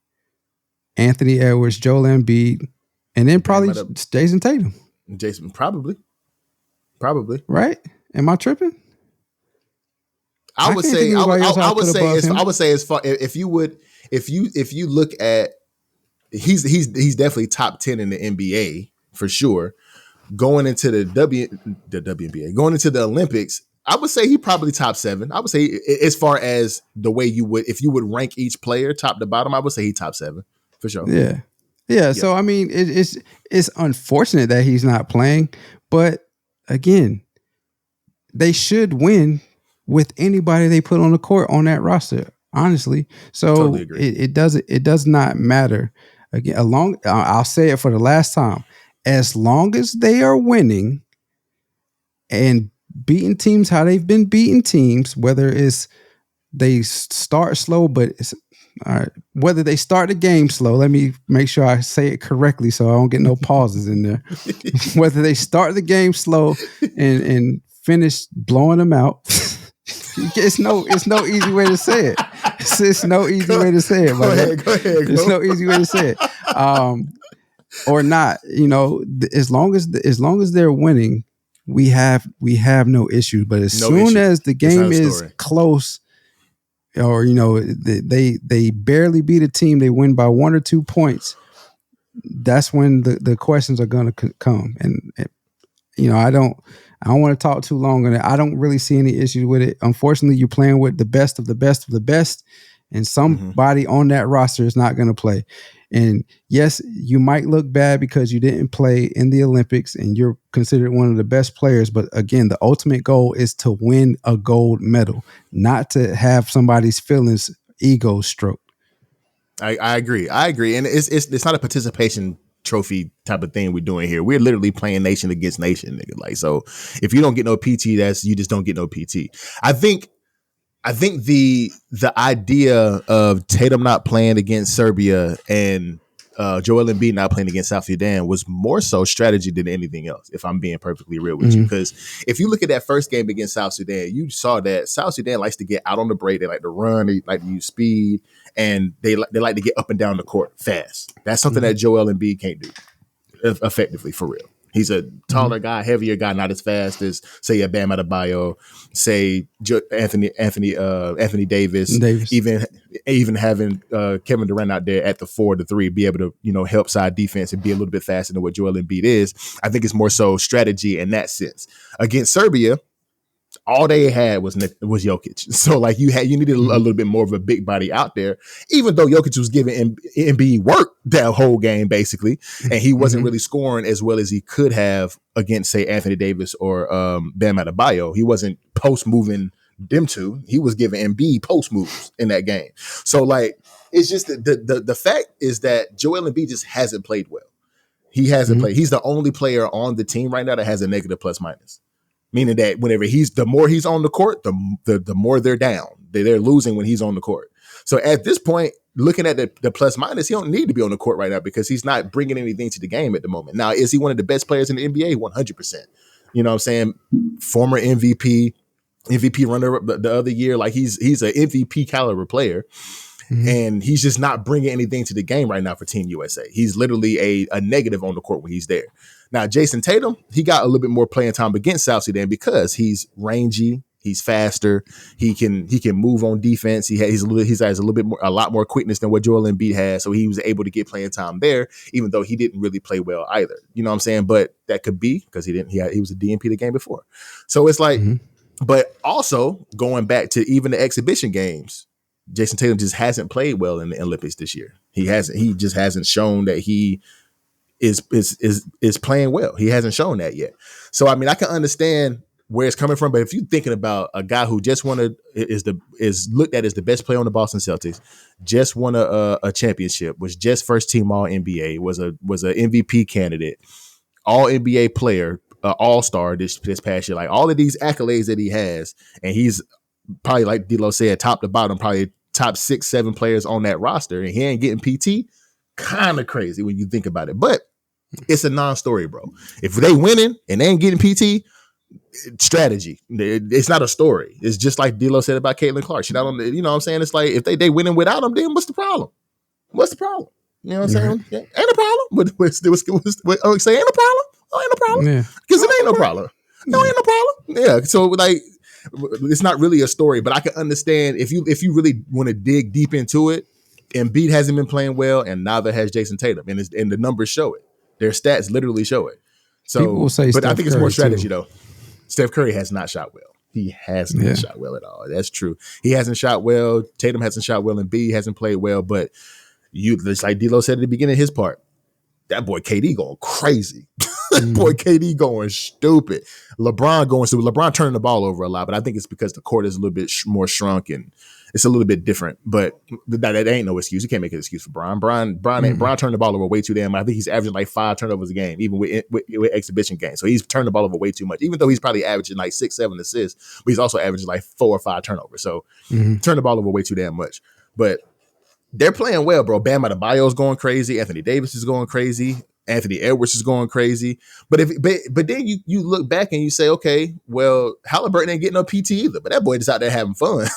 Anthony Edwards, Joel Embiid, and then probably Jason Tatum. Jason, probably. Right? Am I tripping? I would say as far if you look at he's definitely top 10 in the NBA for sure. Going into the WNBA, going into the Olympics, I would say he probably top 7. I would say as far as the way if you would rank each player top to bottom, I would say he top 7 for sure. Yeah. So I mean, it's unfortunate that he's not playing, but again, they should win with anybody they put on the court on that roster. honestly. So Totally agree. it does not matter. Again, I'll say it for the last time. As long as they are winning and beating teams how they've been beating teams, whether it's they start slow, but it's all right. Whether they start the game slow, let me make sure I say it correctly so I don't get no pauses in there. Whether they start the game slow and finish blowing them out, it's no easy way to say it. It's no easy way to say it. Go ahead. There's no easy way to say it. Or not, as long as they're winning, we have no issues. But as soon as the game is close, or they barely beat a team, they win by 1 or 2 points, that's when the questions are going to come. And I don't want to talk too long on it. I don't really see any issues with it. Unfortunately, you're playing with the best of the best of the best, and somebody on that roster is not going to play. And yes, you might look bad because you didn't play in the Olympics and you're considered one of the best players. But again, the ultimate goal is to win a gold medal, not to have somebody's feelings, ego stroked. I agree. And it's not a participation trophy type of thing we're doing here. We're literally playing nation against nation, nigga. Like, so if you don't get no PT, you just don't get no PT. I think the idea of Tatum not playing against Serbia and Joel Embiid not playing against South Sudan was more so strategy than anything else, if I'm being perfectly real with you. Because if you look at that first game against South Sudan, you saw that South Sudan likes to get out on the break. They like to run. They like to use speed. And they like to get up and down the court fast. That's something that Joel Embiid can't do effectively, for real. He's a taller guy, heavier guy, not as fast as, say, a Bam Adebayo, say Anthony Davis. Even having Kevin Durant out there at the 4 to 3, be able to help side defense and be a little bit faster than what Joel Embiid is. I think it's more so strategy in that sense. Against Serbia, all they had was Jokic. So like you needed a little bit more of a big body out there, even though Jokic was giving Embiid work that whole game basically, and he wasn't really scoring as well as he could have against, say, Anthony Davis or Bam Adebayo. He wasn't post moving them two. He was giving Embiid post moves in that game. So like it's just the fact is that Joel Embiid just hasn't played well. He hasn't played. He's the only player on the team right now that has a negative plus minus. Meaning that whenever the more he's on the court, the more they're down. They're losing when he's on the court. So at this point, looking at the plus minus, he don't need to be on the court right now because he's not bringing anything to the game at the moment. Now, is he one of the best players in the NBA? 100%. You know what I'm saying? Former MVP runner the other year. Like he's an MVP caliber player. And he's just not bringing anything to the game right now for Team USA. He's literally a negative on the court when he's there. Now, Jason Tatum, he got a little bit more playing time against South Sudan because he's rangy, he's faster, he can move on defense. He has a lot more quickness than what Joel Embiid has, so he was able to get playing time there, even though he didn't really play well either. You know what I'm saying? But that could be because he was a DNP the game before. So it's like, but also going back to even the exhibition games, Jason Tatum just hasn't played well in the Olympics this year. He just hasn't shown that he is playing well. He hasn't shown that yet. So I mean, I can understand where it's coming from, but if you're thinking about a guy who just is looked at as the best player on the Boston Celtics, just won a championship, was just first team All NBA, was a MVP candidate, All NBA player, All-Star this past year, like all of these accolades that he has, and he's probably, like D'Lo said, top to bottom, probably top 6-7 players on that roster, and he ain't getting PT. Kind of crazy when you think about it, but it's a non-story, bro. If they winning and they ain't getting PT, strategy. It's not a story. It's just like D'Lo said about Caitlin Clark. She not on the, you know what I'm saying? It's like if they winning without him, then what's the problem? What's the problem? You know what I'm saying? Yeah. Ain't a problem. What say ain't a problem? Oh, ain't a problem. Because it ain't no problem. No, ain't no problem. Yeah. So like, it's not really a story, but I can understand if you really want to dig deep into it. Embiid hasn't been playing well, and neither has Jason Tatum, and the numbers show it. Their stats literally show it. So, people will say, but Steph I think Curry it's more strategy too. Though. Steph Curry has not shot well. He has not shot well at all. That's true. He hasn't shot well. Tatum hasn't shot well, and Embiid hasn't played well. But just like D'Lo said at the beginning of his part, that boy KD going crazy. Boy, KD going stupid. LeBron going stupid. LeBron turning the ball over a lot, but I think it's because the court is a little bit more shrunk and it's a little bit different. But that ain't no excuse. You can't make an excuse for Bron. Bron turned the ball over way too damn. I think he's averaging like 5 turnovers a game, even with exhibition games. So he's turned the ball over way too much, even though he's probably averaging like 6-7 assists, but he's also averaging like 4 or 5 turnovers. So turn the ball over way too damn much. But they're playing well, bro. Bam Adebayo's going crazy. Anthony Davis is going crazy. Anthony Edwards is going crazy. But then you look back and you say, okay, well, Halliburton ain't getting no PT either, but that boy is out there having fun.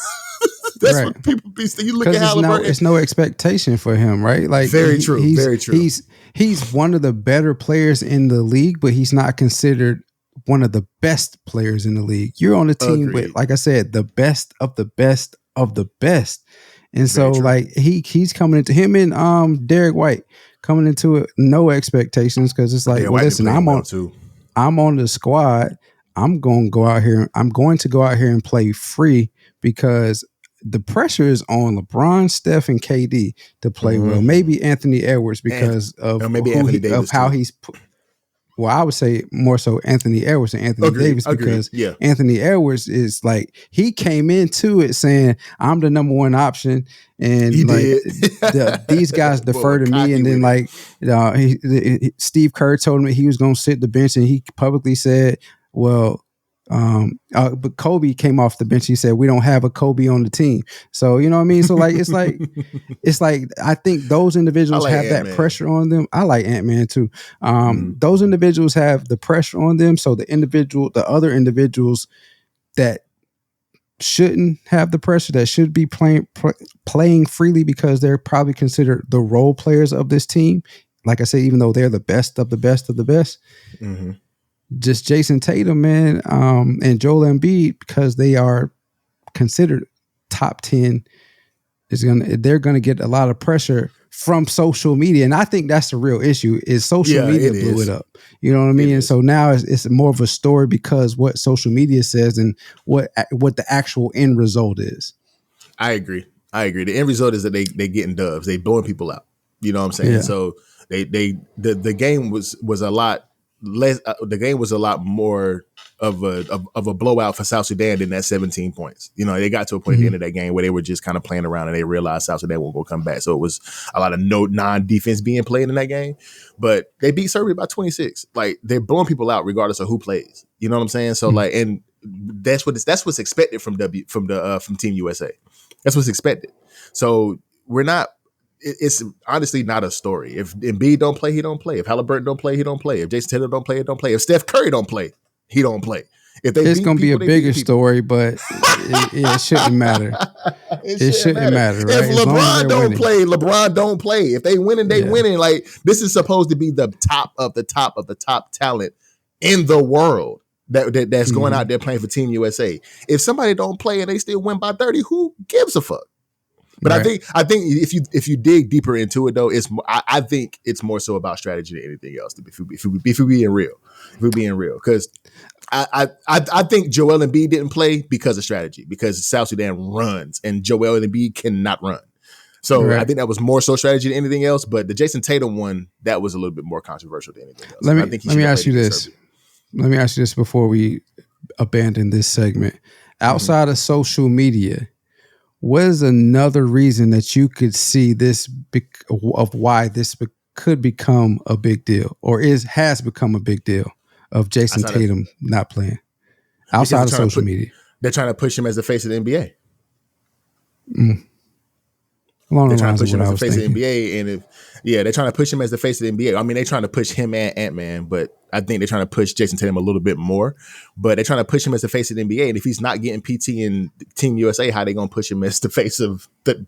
That's right. What people be saying. You look at Halliburton. It's no expectation for him, right? Like very true. He's one of the better players in the league, but he's not considered one of the best players in the league. You're on a team with, like I said, the best of the best of the best. And so like he's coming into him and Derek White coming into it no expectations because it's like, well, listen, I'm on the squad. I'm going to go out here and play free because the pressure is on LeBron, Steph, and KD to play well. Maybe Anthony Edwards because of how he's put. Well, I would say more so Anthony Edwards and Anthony Davis because Anthony Edwards is like he came into it saying I'm the number one option, and these guys defer to me. And then Steve Kerr told me he was going to sit the bench, and he publicly said, "Well." But Kobe came off the bench. He said, "We don't have a Kobe on the team." So you know what I mean. So like it's like I think those individuals have Ant-Man. That pressure on them. I like Ant-Man too. Those individuals have the pressure on them. So the other individuals that shouldn't have the pressure, that should be playing freely because they're probably considered the role players of this team. Like I say, even though they're the best of the best of the best. Mm-hmm. Just Jason Tatum, man, and Joel Embiid, because they are considered top 10, they're gonna get a lot of pressure from social media, and I think that's the real issue. Is social media blew it up? You know what I mean? And so now it's more of a story because what social media says and what the actual end result is. I agree. The end result is that they getting dubs. They blowing people out. You know what I'm saying? Yeah. So the game was a lot. The game was a lot more of a blowout for South Sudan than that 17 points. You know, they got to a point at the end of that game where they were just kind of playing around and they realized South Sudan won't go come back. So it was a lot of non-defense being played in that game. But they beat Serbia by 26. Like they're blowing people out regardless of who plays. You know what I'm saying? So like, and that's what's expected from Team USA. That's what's expected. So we're not. It's honestly not a story. If Embiid don't play, he don't play. If Halliburton don't play, he don't play. If Jason Tatum don't play, he don't play. If Steph Curry don't play, he don't play. It's going to be a bigger story, but it shouldn't matter. It shouldn't matter. Right? If LeBron don't play, LeBron don't play. If they winning, they winning. Like this is supposed to be the top of the top of the top talent in the world that's going out there playing for Team USA. If somebody don't play and they still win by 30, who gives a fuck? But right. I think if you dig deeper into it though, I think it's more so about strategy than anything else. If we're being real, because I think Joel Embiid didn't play because of strategy, because South Sudan runs and Joel Embiid cannot run. So I think that was more so strategy than anything else. But the Jason Tatum one, that was a little bit more controversial than anything else. Let me ask you this. Let me ask you this before we abandon this segment. Outside of social media, what is another reason that you could see this of why this could become a big deal, or has become a big deal of Jason Tatum not playing outside of social media? They're trying to push him as the face of the NBA. They're trying to push him as the face of the NBA, and they're trying to push him as the face of the NBA. I mean, they're trying to push him and Ant-Man, but I think they're trying to push Jason Tatum a little bit more. But they're trying to push him as the face of the NBA, and if he's not getting PT in Team USA, how they gonna push him as the face of the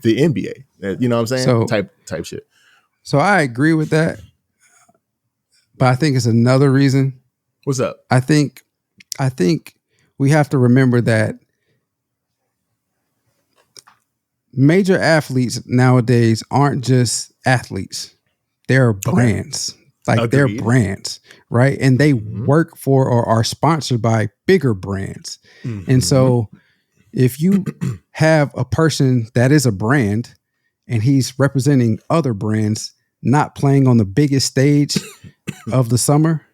NBA? You know what I'm saying? So, type shit. So I agree with that, but I think it's another reason. What's up? I think we have to remember that major athletes nowadays aren't just athletes. They're brands. They're brands, right? And they work for or are sponsored by bigger brands. And so if you have a person that is a brand and he's representing other brands, not playing on the biggest stage, of the summer,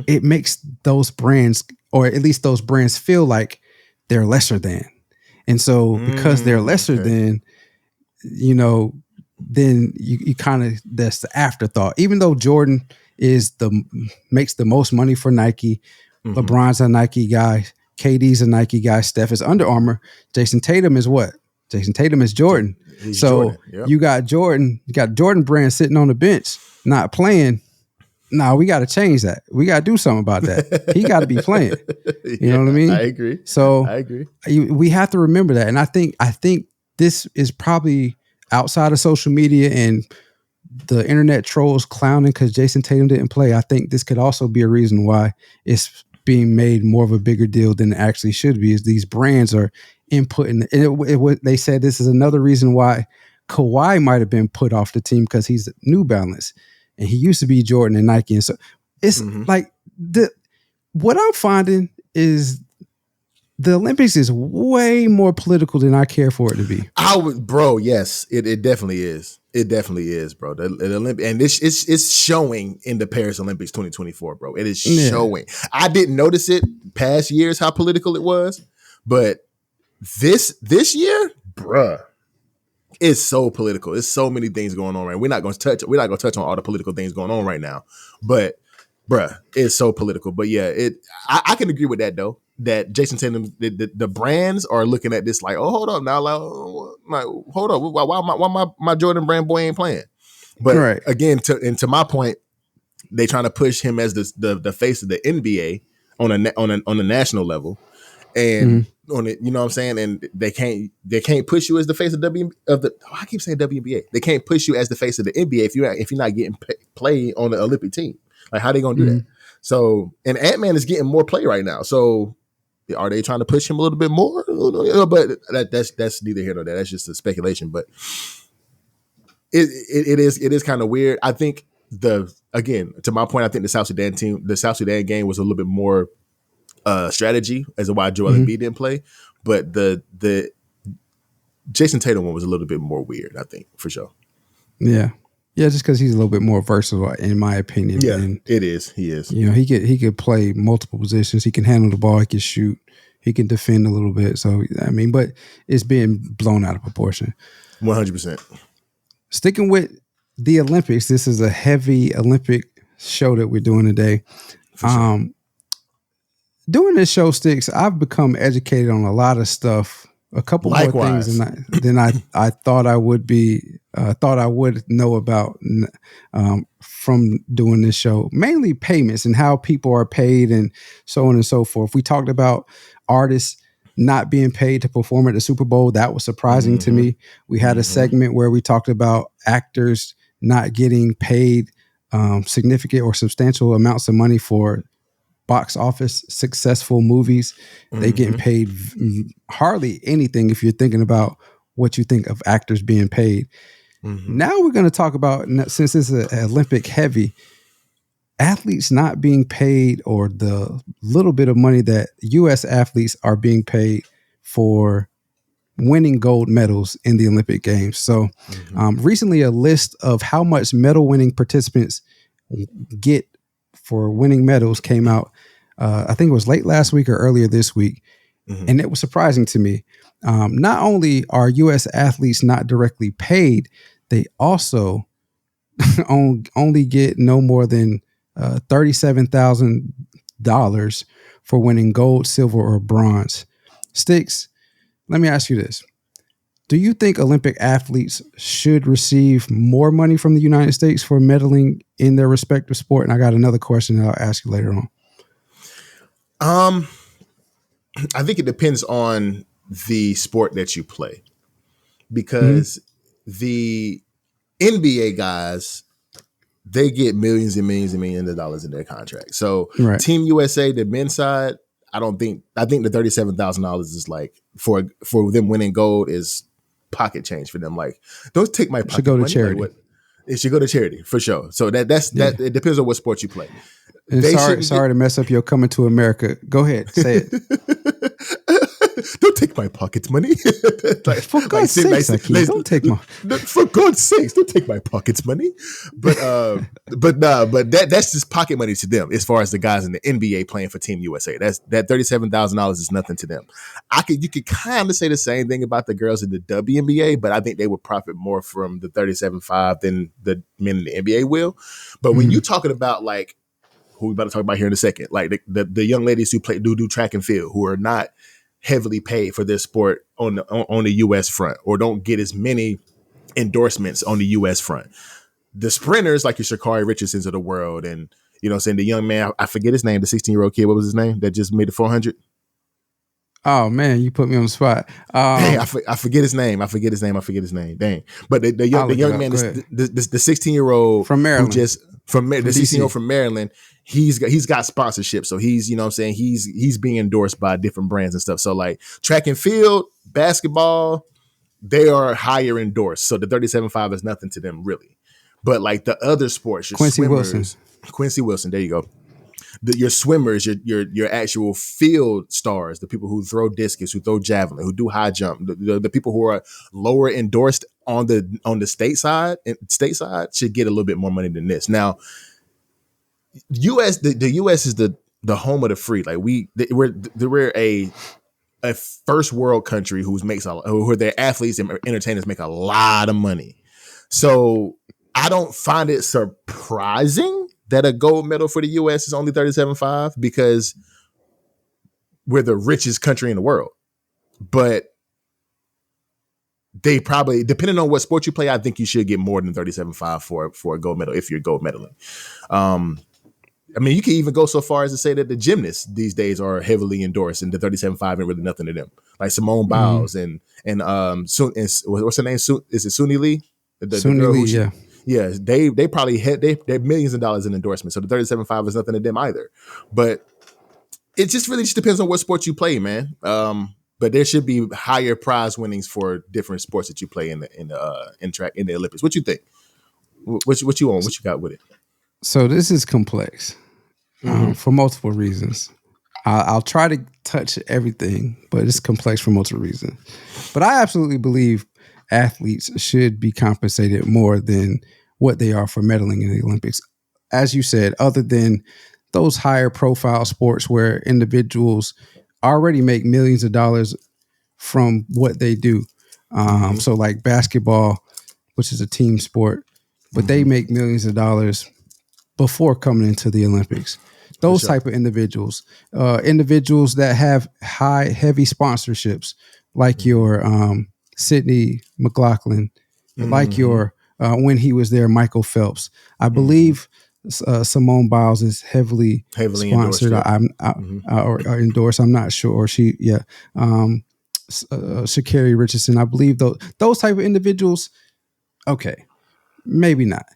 it makes those brands, or at least those brands, feel like they're lesser than. And so because they're lesser than, you know, then you kind of, that's the afterthought. Even though Jordan makes the most money for Nike, LeBron's a Nike guy, KD's a Nike guy, Steph is Under Armour, Jason Tatum is what? Jason Tatum is Jordan. He's so Jordan. Yep. you got Jordan brand sitting on the bench, not playing. No, we got to change that. We got to do something about that. He got to be playing. You know what I mean? I agree. So I agree. We have to remember that. And I think this is probably outside of social media and the internet trolls clowning because Jason Tatum didn't play. I think this could also be a reason why it's being made more of a bigger deal than it actually should be, is these brands are inputting. They said this is another reason why Kawhi might have been put off the team, because he's New Balance and he used to be Jordan and Nike. And so it's like what I'm finding is the Olympics is way more political than I care for it to be. Bro, yes, it definitely is. It definitely is, bro. The Olympic, and it's showing in the Paris Olympics 2024, bro. It is showing. I didn't notice it past years how political it was, but this year, bruh, it's so political. It's so many things going on right. We're not gonna touch on all the political things going on right now, but bruh, it's so political. But yeah, I can agree with that though. That Jason Tatum, the brands are looking at this like, oh, hold up now, like hold up, why my Jordan brand boy ain't playing? But again, to my point, they trying to push him as the face of the NBA on a national level, and on it, you know what I'm saying? And they can't push you as the face of I keep saying WNBA. They can't push you as the face of the NBA if you're not getting played on the Olympic team. Like, how they gonna do that? So, and Ant-Man is getting more play right now. So, are they trying to push him a little bit more? But that's neither here nor there. That's just a speculation. But it is kind of weird. I think again, to my point, I think the South Sudan game was a little bit more strategy as to why Joel Embiid didn't play. But the Jason Tatum one was a little bit more weird, I think, for sure. Yeah. Yeah, just because he's a little bit more versatile, in my opinion. Yeah, and, it is. He is. You know, he could play multiple positions. He can handle the ball. He can shoot. He can defend a little bit. So, I mean, but it's being blown out of proportion. 100%. Sticking with the Olympics, this is a heavy Olympic show that we're doing today. Sure. Doing this show, Sticks, I've become educated on a lot of stuff. A couple more things than I thought I would be. Thought I would know about from doing this show. Mainly payments and how people are paid and so on and so forth. We talked about artists not being paid to perform at the Super Bowl. That was surprising to me. We had a segment where we talked about actors not getting paid significant or substantial amounts of money for box office successful movies. They getting paid hardly anything if you're thinking about what you think of actors being paid. Now we're going to talk about, since it's an Olympic heavy, athletes not being paid, or the little bit of money that U.S. athletes are being paid for winning gold medals in the Olympic Games. So recently a list of how much medal winning participants get for winning medals came out. I think it was late last week or earlier this week. And it was surprising to me. Not only are U.S. athletes not directly paid, they also only get no more than $37,000 for winning gold, silver, or bronze. Sticks, let me ask you this. Do you think Olympic athletes should receive more money from the United States for medaling in their respective sport? And I got another question that I'll ask you later on. I think it depends on the sport that you play, because the NBA guys, they get millions and millions and millions of dollars in their contract. So Team USA, the men's side, I think the $37,000 is like for them winning gold is pocket change for them. Like, don't take my pocket should go to money. charity. Like, it should go to charity for sure. So that it depends on what sport you play. And sorry to mess up your coming to America. Go ahead, say it. don't take my pocket money. For God's sakes, don't take my. For God's sakes, don't take my pocket's money. But that's just pocket money to them. As far as the guys in the NBA playing for Team USA, that $37,000 is nothing to them. You could kind of say the same thing about the girls in the WNBA, but I think they would profit more from the 37.5 than the men in the NBA will. But when you're talking about like who we about to talk about here in a second, like the young ladies who do track and field, who are not heavily paid for this sport on the U.S. front, or don't get as many endorsements on the U.S. front. The sprinters like your Sha'Carri Richardsons of the world, and you know what I'm saying, the young man, I forget his name, the 16-year-old kid, what was his name that just made the 400? Oh man, you put me on the spot. Dang, I forget his name. Dang. But the young man, the 16-year-old from Maryland, the 16-year-old from Maryland, he's got sponsorship. So he's, you know what I'm saying, he's being endorsed by different brands and stuff. So like track and field, basketball, they are higher endorsed. So the 37.5 is nothing to them really. But like the other sports, your Quincy Wilson, there you go. Your swimmers, your actual field stars, the people who throw discus, who throw javelin, who do high jump, the people who are lower endorsed on the stateside should get a little bit more money than this. Now, the U.S. is the home of the free. Like we're a first world country who their athletes and entertainers make a lot of money. So I don't find it surprising that a gold medal for the U.S. is only 37.5 because we're the richest country in the world. But they probably, depending on what sport you play, I think you should get more than 37.5 for a gold medal if you're gold medaling. I mean, you can even go so far as to say that the gymnasts these days are heavily endorsed, and the 37.5 ain't really nothing to them. Like Simone Biles and what's her name? Is it Suni Lee? Suni Lee, yeah. Yeah, they probably they're millions of dollars in endorsements. So the 37.5 is nothing to them either. But it just really depends on what sport you play, man. But there should be higher prize winnings for different sports that you play in the Olympics. What you think? What you on? What you got with it? So this is complex for multiple reasons. I'll try to touch everything, but it's complex for multiple reasons. But I absolutely believe athletes should be compensated more than what they are for medaling in the Olympics. As you said, other than those higher profile sports where individuals already make millions of dollars from what they do. So like basketball, which is a team sport, but they make millions of dollars before coming into the Olympics. Those type of individuals that have heavy sponsorships, like your Sydney McLaughlin, like your when he was there, Michael Phelps. I believe Simone Biles is heavily sponsored or endorsed. I'm not sure. Or Sha'Carri Richardson. I believe those type of individuals. Okay, maybe not.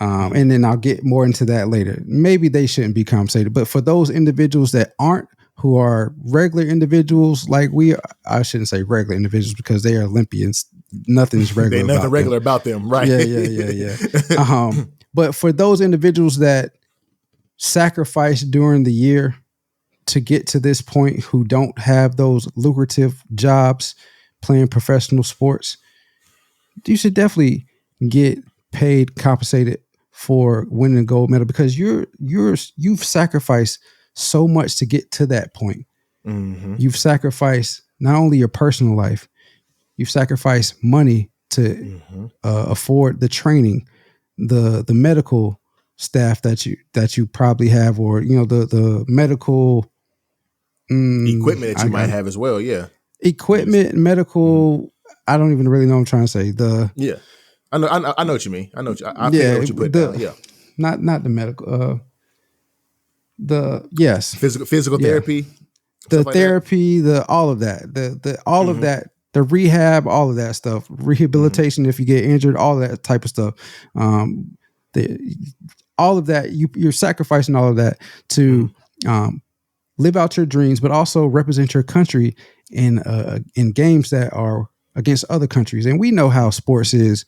And then I'll get more into that later. Maybe they shouldn't be compensated, but for those individuals that aren't, who are regular individuals like we are, I shouldn't say regular individuals because they are Olympians. Nothing's regular. There's nothing regular about them, right? Yeah. But for those individuals that sacrifice during the year to get to this point, who don't have those lucrative jobs playing professional sports, you should definitely get paid, compensated for winning a gold medal, because you've sacrificed so much to get to that point. You've sacrificed not only your personal life, you've sacrificed money to afford the training, the medical staff that you probably have, or the medical equipment that you might have as well. Yeah, equipment, medical. I don't even really know what I'm trying to say. I know what you mean. I know what you put down. Yeah, not the medical. Physical therapy, the therapy, all of that, all of that, the rehab, all of that stuff, rehabilitation if you get injured, all of that type of stuff. All of that, you're sacrificing all of that to live out your dreams, but also represent your country in games that are against other countries. And we know how sports is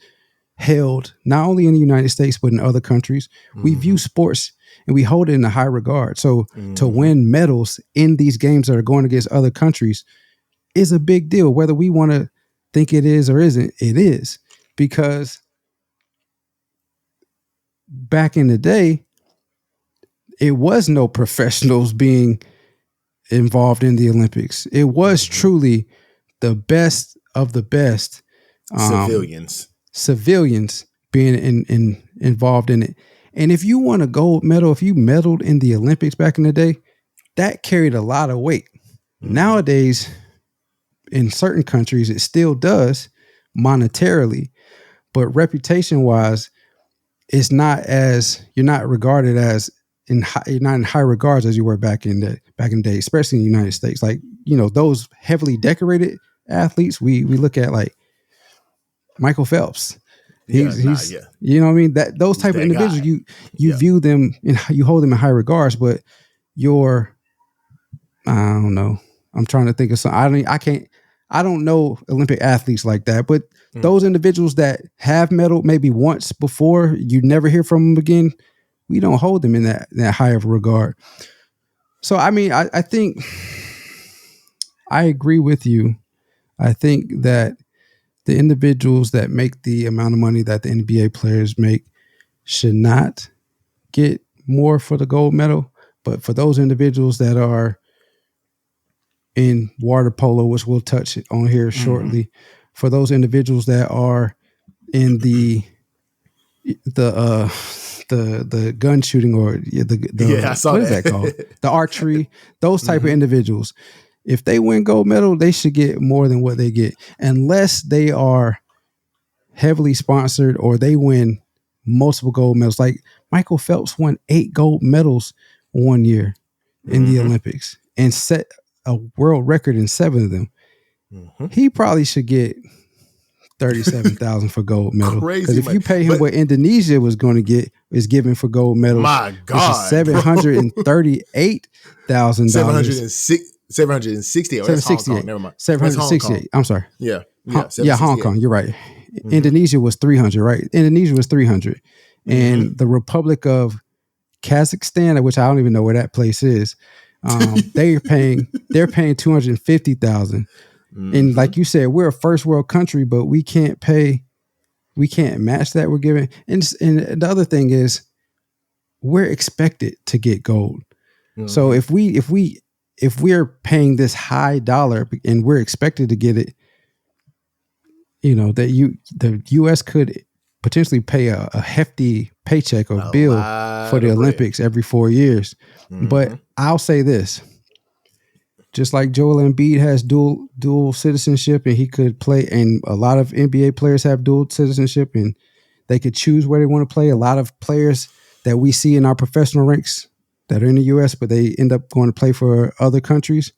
held not only in the United States but in other countries. We view sports and we hold it in a high regard. So to win medals in these games that are going against other countries, is a big deal. Whether we want to think it is or isn't, it is. Because back in the day, it was no professionals being involved in the Olympics. It was truly the best of the best civilians being involved in it. And if you won a gold medal, if you medaled in the Olympics back in the day, that carried a lot of weight. Nowadays, in certain countries, it still does monetarily, but reputation wise, it's not as, you're not regarded as you're not in high regards as you were back in the day, especially in the United States. Like, you know, those heavily decorated athletes, we look at like Michael Phelps. He's you know what I mean? That those type of individuals, guy. you view them and you hold them in high regards, but I don't know. I'm trying to think of something. I don't know Olympic athletes like that, but those individuals that have medaled maybe once before, you never hear from them again. We don't hold them in that high of regard. So, I mean, I think I agree with you. I think that the individuals that make the amount of money that the NBA players make should not get more for the gold medal. But for those individuals that are in water polo, which we'll touch on here shortly, for those individuals that are in the gun shooting or I saw what is that called? The archery, those type of individuals. If they win gold medal, they should get more than what they get, unless they are heavily sponsored or they win multiple gold medals. Like Michael Phelps won 8 gold medals one year in the Olympics and set a world record in 7 of them. He probably should get $37,000 for gold medal. Because if you pay him what Indonesia is giving for gold medals, my God, $738,000. 760. Oh, that's Hong Kong. Never mind. 768. I'm sorry. Yeah, Hong Kong. You're right. Indonesia was 300, right? Indonesia was 300, and the Republic of Kazakhstan, which I don't even know where that place is, they're paying $250,000. And like you said, we're a first world country, but we can't match that we're giving. And the other thing is, we're expected to get gold. So if we're paying this high dollar and we're expected to get it, you know, the U.S. could potentially pay a hefty paycheck or bill for the Olympics every 4 years. But I'll say this. Just like Joel Embiid has dual citizenship and he could play, and a lot of NBA players have dual citizenship and they could choose where they want to play. A lot of players that we see in our professional ranks that are in the U.S., but they end up going to play for other countries.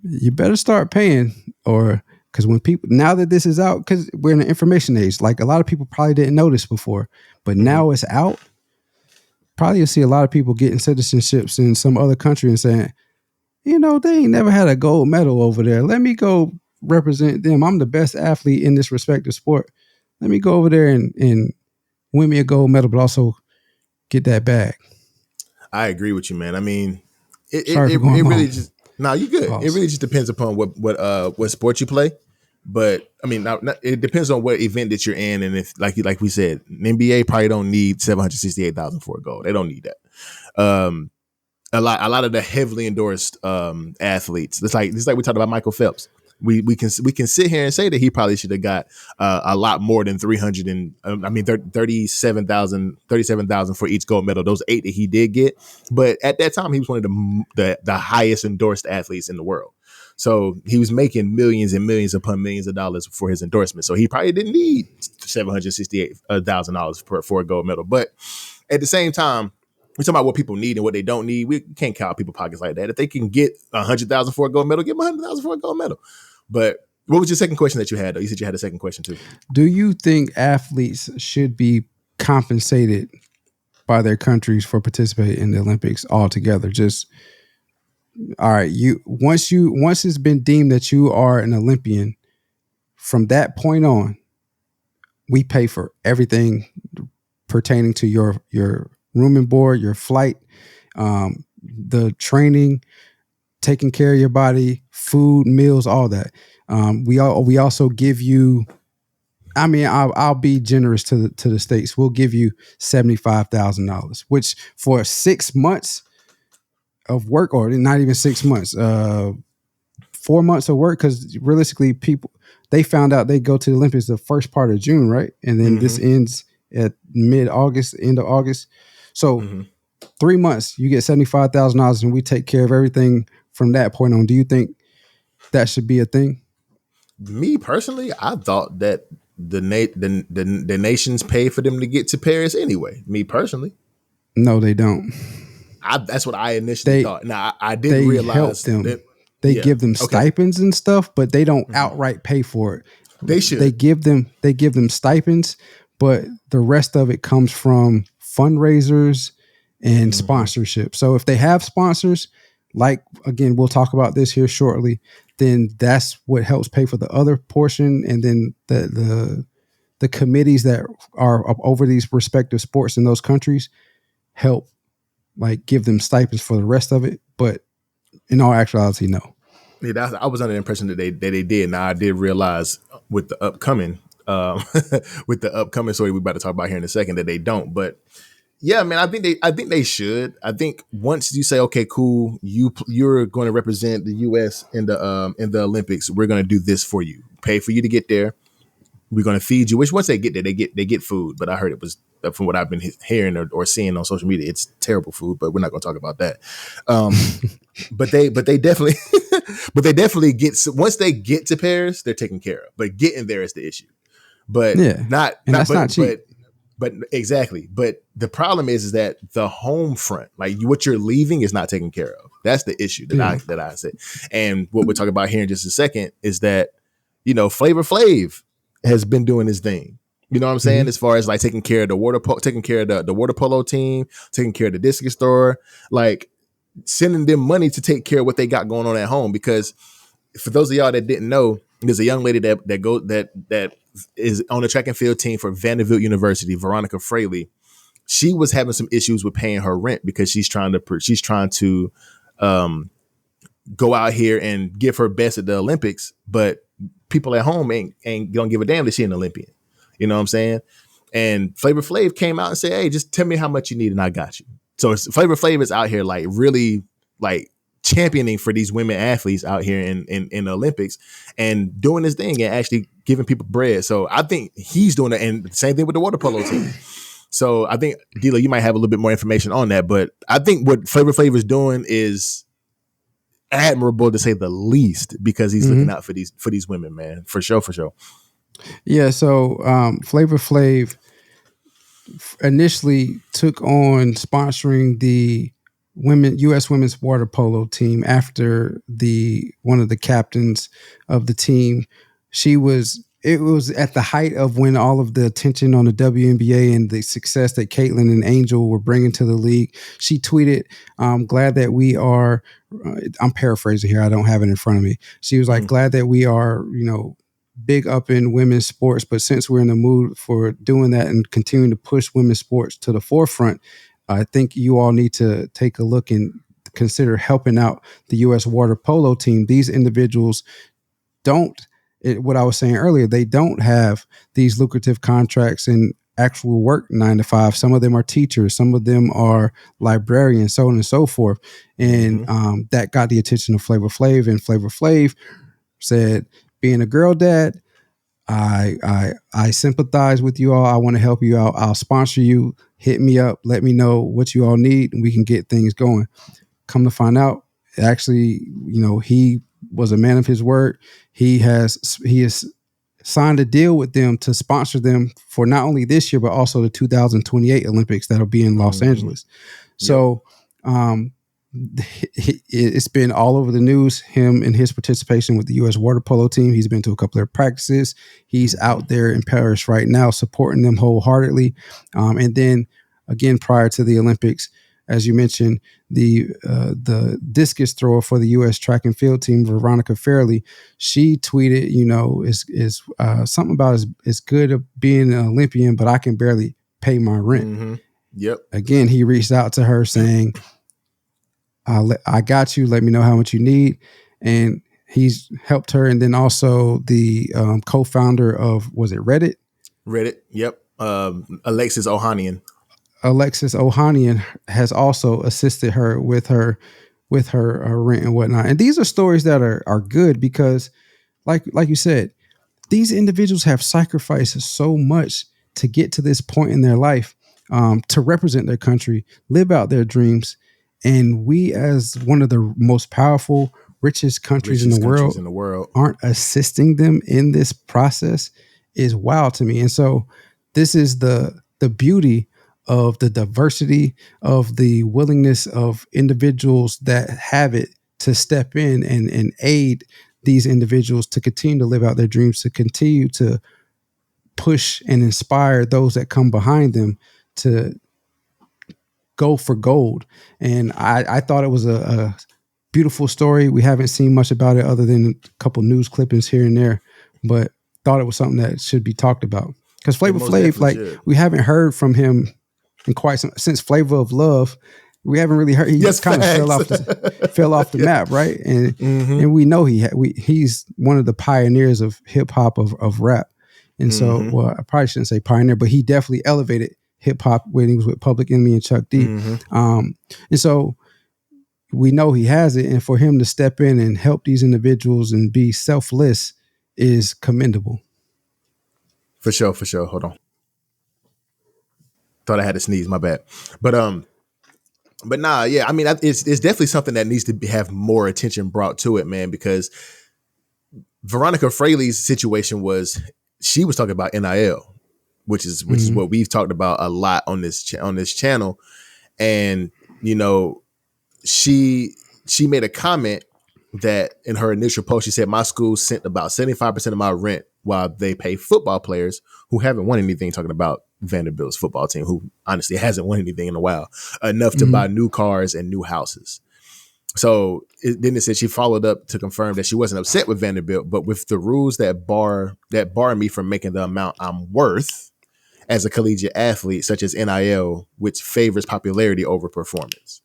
You better start paying, or because when people, now that this is out, because we're in an information age, like a lot of people probably didn't know this before, but now it's out. Probably you'll see a lot of people getting citizenships in some other country and saying, you know, they ain't never had a gold medal over there. Let me go represent them. I'm the best athlete in this respective sport. Let me go over there and win me a gold medal, but also get that bag. I agree with you, man. I mean, it really just, you good. Pause. It really just depends upon what sport you play. But I mean, it depends on what event that you're in, and if like we said, NBA probably don't need $768,000 for a gold. They don't need that. A lot of the heavily endorsed athletes. It's like we talked about Michael Phelps. We can sit here and say that he probably should have got a lot more than 37,000 for each gold medal. Those 8 that he did get, but at that time he was one of the highest endorsed athletes in the world. So he was making millions and millions upon millions of dollars for his endorsement. So he probably didn't need $768,000 for a gold medal. But at the same time, we're talking about what people need and what they don't need. We can't count people's pockets like that. If they can get $100,000 for a gold medal, give them $100,000 for a gold medal. But what was your second question that you had, though? You said you had a second question, too. Do you think athletes should be compensated by their countries for participating in the Olympics altogether? Just, all right, once it's been deemed that you are an Olympian, from that point on, we pay for everything pertaining to your room and board, your flight, the training, taking care of your body, food, meals, all that. We also give you. I mean, I'll be generous to the states. We'll give you $75,000, which for 6 months of work, or not even 6 months, 4 months of work. Because realistically, people, they found out they go to the Olympics the first part of June, right? And then this ends at mid-August, end of August. So 3 months, you get $75,000, and we take care of everything from that point on. Do you think that should be a thing? Me personally, I thought that the nations pay for them to get to Paris anyway. Me personally, no, they don't. That's what I initially thought. Now I didn't realize them. That, they give them stipends and stuff, but they don't outright pay for it. They should. They give them stipends, but the rest of it comes from fundraisers and sponsorship. So if they have sponsors, like, again, we'll talk about this here shortly, then that's what helps pay for the other portion. And then the committees that are up over these respective sports in those countries help, like, give them stipends for the rest of it. But in all actuality, no. Yeah, I was under the impression that they did. Now I did realize with the upcoming story we're about to talk about here in a second that they don't. But yeah, man, I think they should. I think once you say, okay, cool, you're going to represent the U.S. in the Olympics, we're going to do this for you, pay for you to get there. We're going to feed you. Which once they get there, they get food. But I heard it was, from what I've been hearing or seeing on social media, it's terrible food. But we're not going to talk about that. But they definitely get, once they get to Paris, they're taken care of. But getting there is the issue. But not cheap. But exactly. But the problem is that the home front, like what you're leaving, is not taken care of. That's the issue that I said. And what we'll talk about here in just a second is that, Flavor Flav has been doing his thing. You know what I'm saying? As far as like taking care of the water polo team, taking care of the discus thrower, like sending them money to take care of what they got going on at home. Because for those of y'all that didn't know, there's a young lady that is on the track and field team for Vanderbilt University, Veronica Fraley. She was having some issues with paying her rent because she's trying to go out here and give her best at the Olympics, but people at home ain't gonna give a damn that she's an Olympian. You know what I'm saying? And Flavor Flav came out and said, "Hey, just tell me how much you need and I got you." So Flavor Flav is out here like really like championing for these women athletes out here in the Olympics and doing his thing and actually giving people bread. So I think he's doing it, and the same thing with the water polo team. So I think, D'Lo, you might have a little bit more information on that, but I think what Flavor Flav is doing is admirable to say the least, because he's looking out for these women, man. For sure. Yeah. So Flavor Flav initially took on sponsoring the U.S. women's water polo team after one of the captains of the team. It was at the height of when all of the attention on the WNBA and the success that Caitlin and Angel were bringing to the league. She tweeted, "I'm glad that we are," I'm paraphrasing here, I don't have it in front of me. She was like, "Glad that we are, big up in women's sports, but since we're in the mood for doing that and continuing to push women's sports to the forefront, I think you all need to take a look and consider helping out the U.S. water polo team. These individuals what I was saying earlier, they don't have these lucrative contracts and actual work 9 to 5. Some of them are teachers, some of them are librarians, so on and so forth." And that got the attention of Flavor Flav, and Flavor Flav said, "Being a girl dad, I sympathize with you all. I want to help you out. I'll sponsor you. Hit me up. Let me know what you all need, and we can get things going." Come to find out, actually, he was a man of his word. He has signed a deal with them to sponsor them for not only this year, but also the 2028 Olympics that'll be in Los Angeles. So it's been all over the news, him and his participation with the U.S. water polo team. He's been to a couple of their practices. He's out there in Paris right now, supporting them wholeheartedly. And then again, prior to the Olympics, as you mentioned, the discus thrower for the U.S. track and field team, Veronica Fairley, she tweeted, is something about it's good of being an Olympian, but I can barely pay my rent. Yep. Again, he reached out to her saying, I got you. Let me know how much you need. And he's helped her. And then also the co-founder of, was it Reddit? Reddit. Yep. Alexis Ohanian. Alexis Ohanian has also assisted her with her rent and whatnot. And these are stories that are good because, like you said, these individuals have sacrificed so much to get to this point in their life, to represent their country, live out their dreams. And we, as one of the most powerful, richest countries in the world, aren't assisting them in this process is wild to me. And so this is the beauty of the diversity, of the willingness of individuals that have it to step in and aid these individuals to continue to live out their dreams, to continue to push and inspire those that come behind them to go for gold. And I thought it was a beautiful story. We haven't seen much about it other than a couple news clippings here and there, but thought it was something that should be talked about. Because Flavor Flav, we haven't heard from him in since Flavor of Love. We haven't really heard. He just kind of fell off the map, right? And and we know he's one of the pioneers of hip hop of rap. And so, well, I probably shouldn't say pioneer, but he definitely elevated hip hop when he was with Public Enemy and Chuck D. And so we know he has it, and for him to step in and help these individuals and be selfless is commendable. For sure. Hold on. Thought I had to sneeze. My bad. But nah, yeah. I mean, it's definitely something that needs to have more attention brought to it, man. Because Veronica Fraley's situation was she was talking about NIL, which is what we've talked about a lot on this channel, and you know, she made a comment that in her initial post she said my school sent about 75% of my rent while they pay football players who haven't won anything. Talking about Vanderbilt's football team, who honestly hasn't won anything in a while, enough to buy new cars and new houses. So then it said she followed up to confirm that she wasn't upset with Vanderbilt, but with the rules that bar me from making the amount I'm worth as a collegiate athlete, such as NIL, which favors popularity over performance.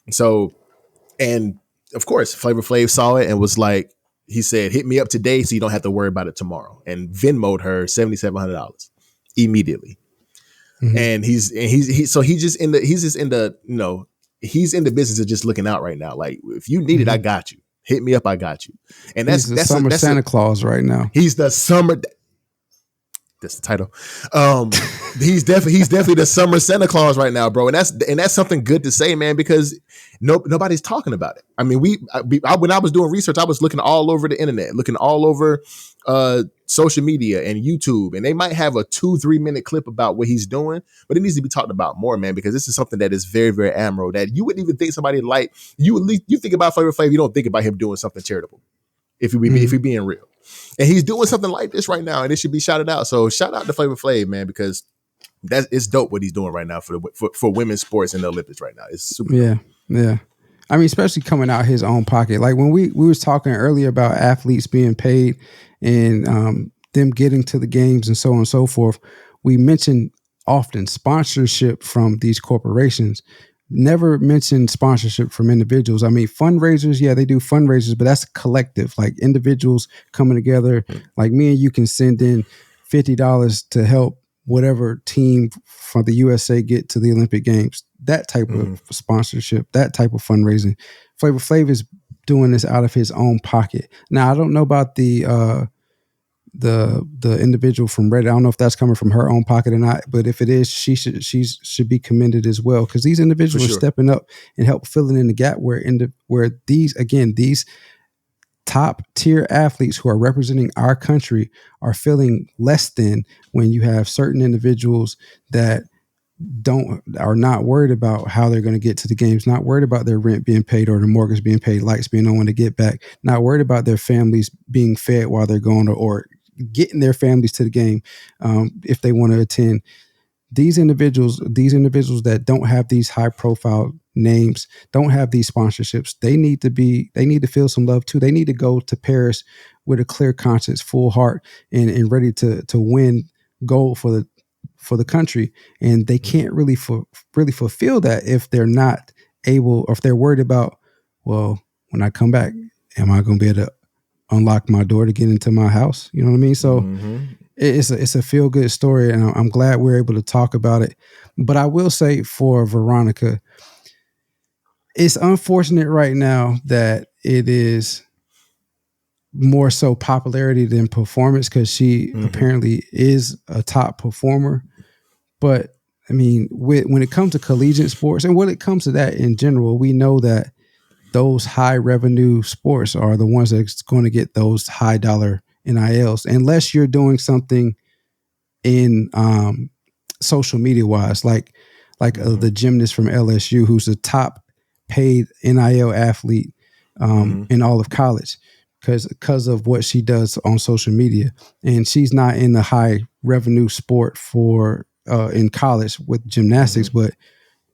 So, and of course, Flavor Flav saw it and was like, he said, "Hit me up today so you don't have to worry about it tomorrow," and Venmo'd her $7,700 immediately. And he's just in the business of just looking out right now. Like, if you need it, I got you. Hit me up, I got you. And that's summer Santa Claus right now. He's the summer. That's the title. He's definitely the summer Santa Claus right now, bro. And that's something good to say, man, because nobody's talking about it. I mean, when I was doing research, I was looking all over the internet, looking all over social media and YouTube, and they might have a 2-3 minute clip about what he's doing, but it needs to be talked about more, man, because this is something that is very, very admirable that you wouldn't even think somebody like you think about Flavor Flav, you don't think about him doing something charitable if you're being real. And he's doing something like this right now, and it should be shouted out. So shout out to Flavor Flav, man, because it's dope what he's doing right now for women's sports in the Olympics right now. It's super dope. Yeah. I mean, especially coming out his own pocket. Like when we was talking earlier about athletes being paid and them getting to the games and so on and so forth, we mentioned often sponsorship from these corporations. Never mentioned sponsorship from individuals. I mean, fundraisers, yeah, they do fundraisers, but that's collective, like individuals coming together. Like me and you can send in $50 to help whatever team from the USA get to the Olympic Games. That type of sponsorship, that type of fundraising. Flavor Flav is doing this out of his own pocket. Now, I don't know about the individual from Reddit. I don't know if that's coming from her own pocket or not, but if it is, she should be commended as well, because these individuals are stepping up and help filling in the gap where these top tier athletes who are representing our country are feeling less than when you have certain individuals that are not worried about how they're going to get to the games, not worried about their rent being paid or the mortgage being paid, lights being on when they get back, not worried about their families being fed while they're going or getting their families to the game if they want to attend. These individuals that don't have these high profile names, don't have these sponsorships, they need to feel some love too. They need to go to Paris with a clear conscience, full heart, and ready to win gold for the country. And they can't really fulfill that if they're not able, or if they're worried about, well, when I come back, am I going to be able to unlock my door to get into my house? You know what I mean? So it's a feel good story, and I'm glad we're able to talk about it. But I will say for Veronica, it's unfortunate right now that it is more so popularity than performance, because she apparently is a top performer. But I mean, when it comes to collegiate sports, and when it comes to that in general, we know that those high revenue sports are the ones that's going to get those high dollar NILs, unless you're doing something in social media wise, like the gymnast from LSU, who's the top paid NIL athlete in all of college, because of what she does on social media. And she's not in the high revenue sport for in college with gymnastics, but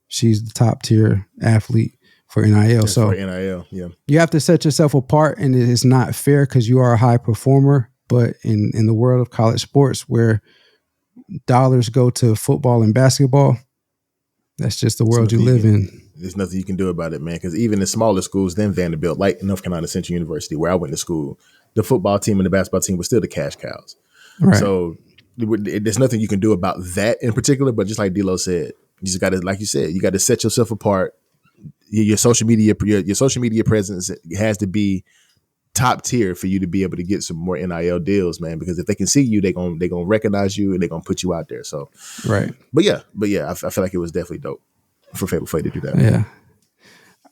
she's the top tier athlete for NIL. So for NIL, yeah, you have to set yourself apart, and it is not fair because you are a high performer. But in the world of college sports, where dollars go to football and basketball, that's just the world you live in. There's nothing you can do about it, man. Because even in smaller schools than Vanderbilt, like North Carolina Central University, where I went to school, the football team and the basketball team were still the cash cows. Right. So there's nothing you can do about that in particular. But just like D-Lo said, you just got to, like you said, you got to set yourself apart. Your social media presence has to be top tier for you to be able to get some more NIL deals, man. Because if they can see you, they're gonna recognize you and they're gonna put you out there. So, right. But yeah, I feel like it was definitely dope for Fable Flay to do that. Yeah.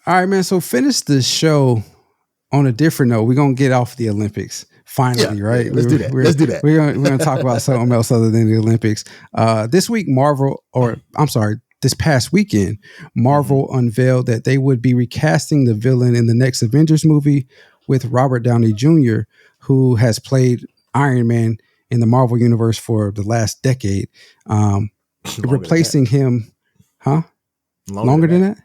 All right, man. So finish the show on a different note. We're gonna get off the Olympics finally, right? Yeah, let's do that. We're gonna talk about something else other than the Olympics. This week, this past weekend, Marvel unveiled that they would be recasting the villain in the next Avengers movie with Robert Downey Jr., who has played Iron Man in the Marvel universe for the last decade, replacing him. Huh? Longer than that?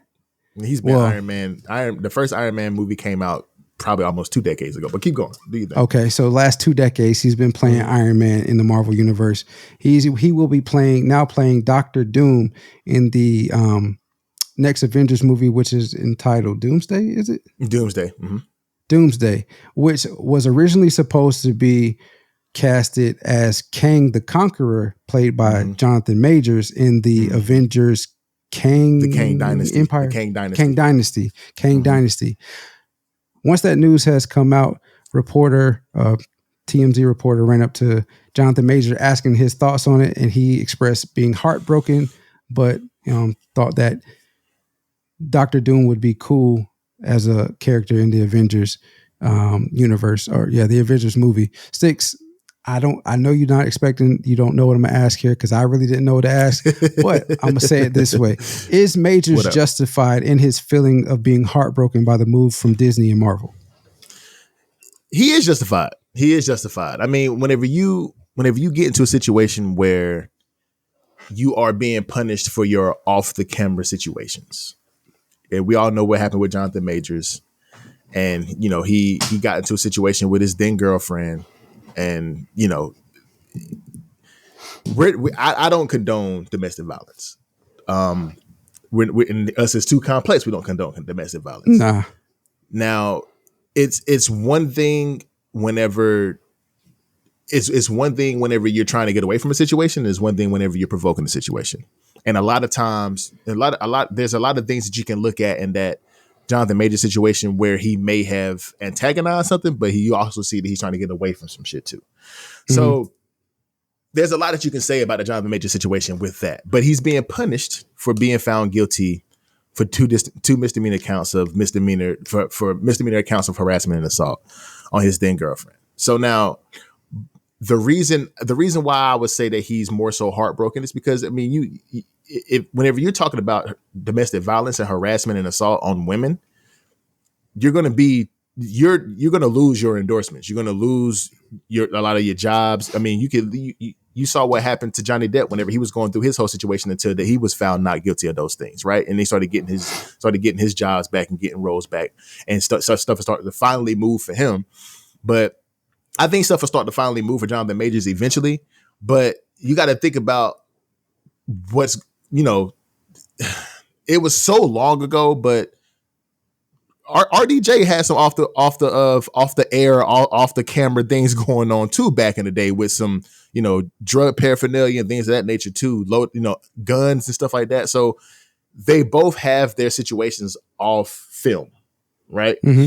He's been Iron Man. The first Iron Man movie came out probably almost 2 decades ago. But keep going. Do you think? Okay, so last 2 decades he's been playing Iron Man in the Marvel universe. He will be playing Doctor Doom in the next Avengers movie, which is entitled Doomsday. Is it Doomsday? Doomsday, which was originally supposed to be casted as Kang the Conqueror, played by Jonathon Majors in the Avengers the Kang Dynasty Empire, Kang Dynasty. Once that news has come out, TMZ reporter ran up to Jonathon Majors asking his thoughts on it, and he expressed being heartbroken, but thought that Doctor Doom would be cool as a character in the Avengers universe, the Avengers movie. Sticks, I know you don't know what I'm gonna ask here, because I really didn't know what to ask, but I'm gonna say it this way. Is Majors justified in his feeling of being heartbroken by the move from Disney and Marvel? He is justified. I mean, whenever you get into a situation where you are being punished for your off the camera situations, and we all know what happened with Jonathon Majors, and he got into a situation with his then girlfriend, and I don't condone domestic violence. Us as Too Complex, we don't condone domestic violence. Nah. Now, it's one thing whenever you're trying to get away from a situation. It's one thing whenever you're provoking the situation. And a lot of times, there's a lot of things that you can look at in that Jonathon Majors situation where he may have antagonized something, but you also see that he's trying to get away from some shit too. So there's a lot that you can say about the Jonathon Majors situation with that, but he's being punished for being found guilty for two misdemeanor counts of misdemeanor accounts of harassment and assault on his then girlfriend. So now the reason why I would say that he's more so heartbroken is because, I mean, whenever you're talking about domestic violence and harassment and assault on women, you're going to lose your endorsements. You're going to lose a lot of your jobs. I mean, you saw what happened to Johnny Depp whenever he was going through his whole situation until that he was found not guilty of those things, right? And they started getting his jobs back and getting roles back, and stuff started to finally move for him. But I think stuff will start to finally move for Jonathon Majors eventually. But you got to think about what's it was so long ago, but RDJ had some off the air, off the camera things going on too back in the day with some, drug paraphernalia and things of that nature too, guns and stuff like that. So they both have their situations off film, right? Mm-hmm.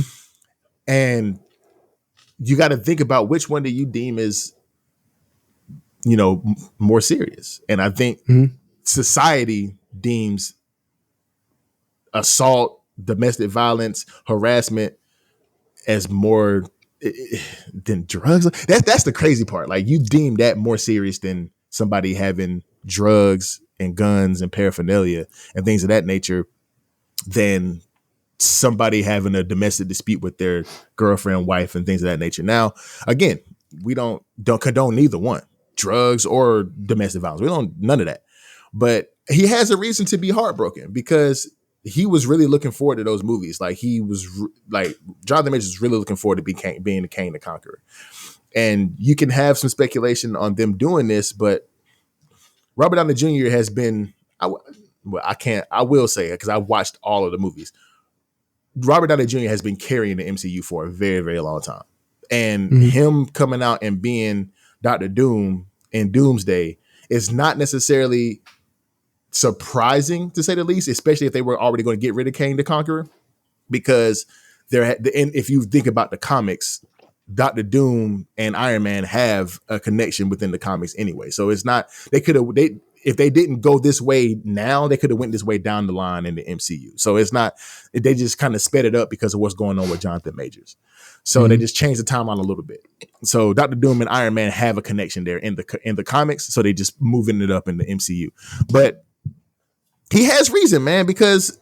And you got to think about which one do you deem is, more serious. And I think society deems assault, domestic violence, harassment as more than drugs. That's the crazy part. Like, you deem that more serious than somebody having drugs and guns and paraphernalia and things of that nature than somebody having a domestic dispute with their girlfriend, wife, and things of that nature. Now, again, we don't condone neither one, drugs or domestic violence. We don't, none of that. But he has a reason to be heartbroken because he was really looking forward to those movies. Like, he was like, Jonathon Majors was really looking forward to being the Kang the Conqueror. And you can have some speculation on them doing this, but Robert Downey Jr. has been, I will say it because I watched all of the movies. Robert Downey Jr. has been carrying the MCU for a very, very long time. And him coming out and being Dr. Doom in Doomsday is not necessarily surprising, to say the least, especially if they were already going to get rid of Kang the Conqueror, because if you think about the comics, Dr. Doom and Iron Man have a connection within the comics anyway. So it's not, if they didn't go this way now, they could have went this way down the line in the MCU. So it's not, they just kind of sped it up because of what's going on with Jonathon Majors. So they just changed the timeline a little bit. So Dr. Doom and Iron Man have a connection there in the comics. So they just moving it up in the MCU. But he has reason, man, because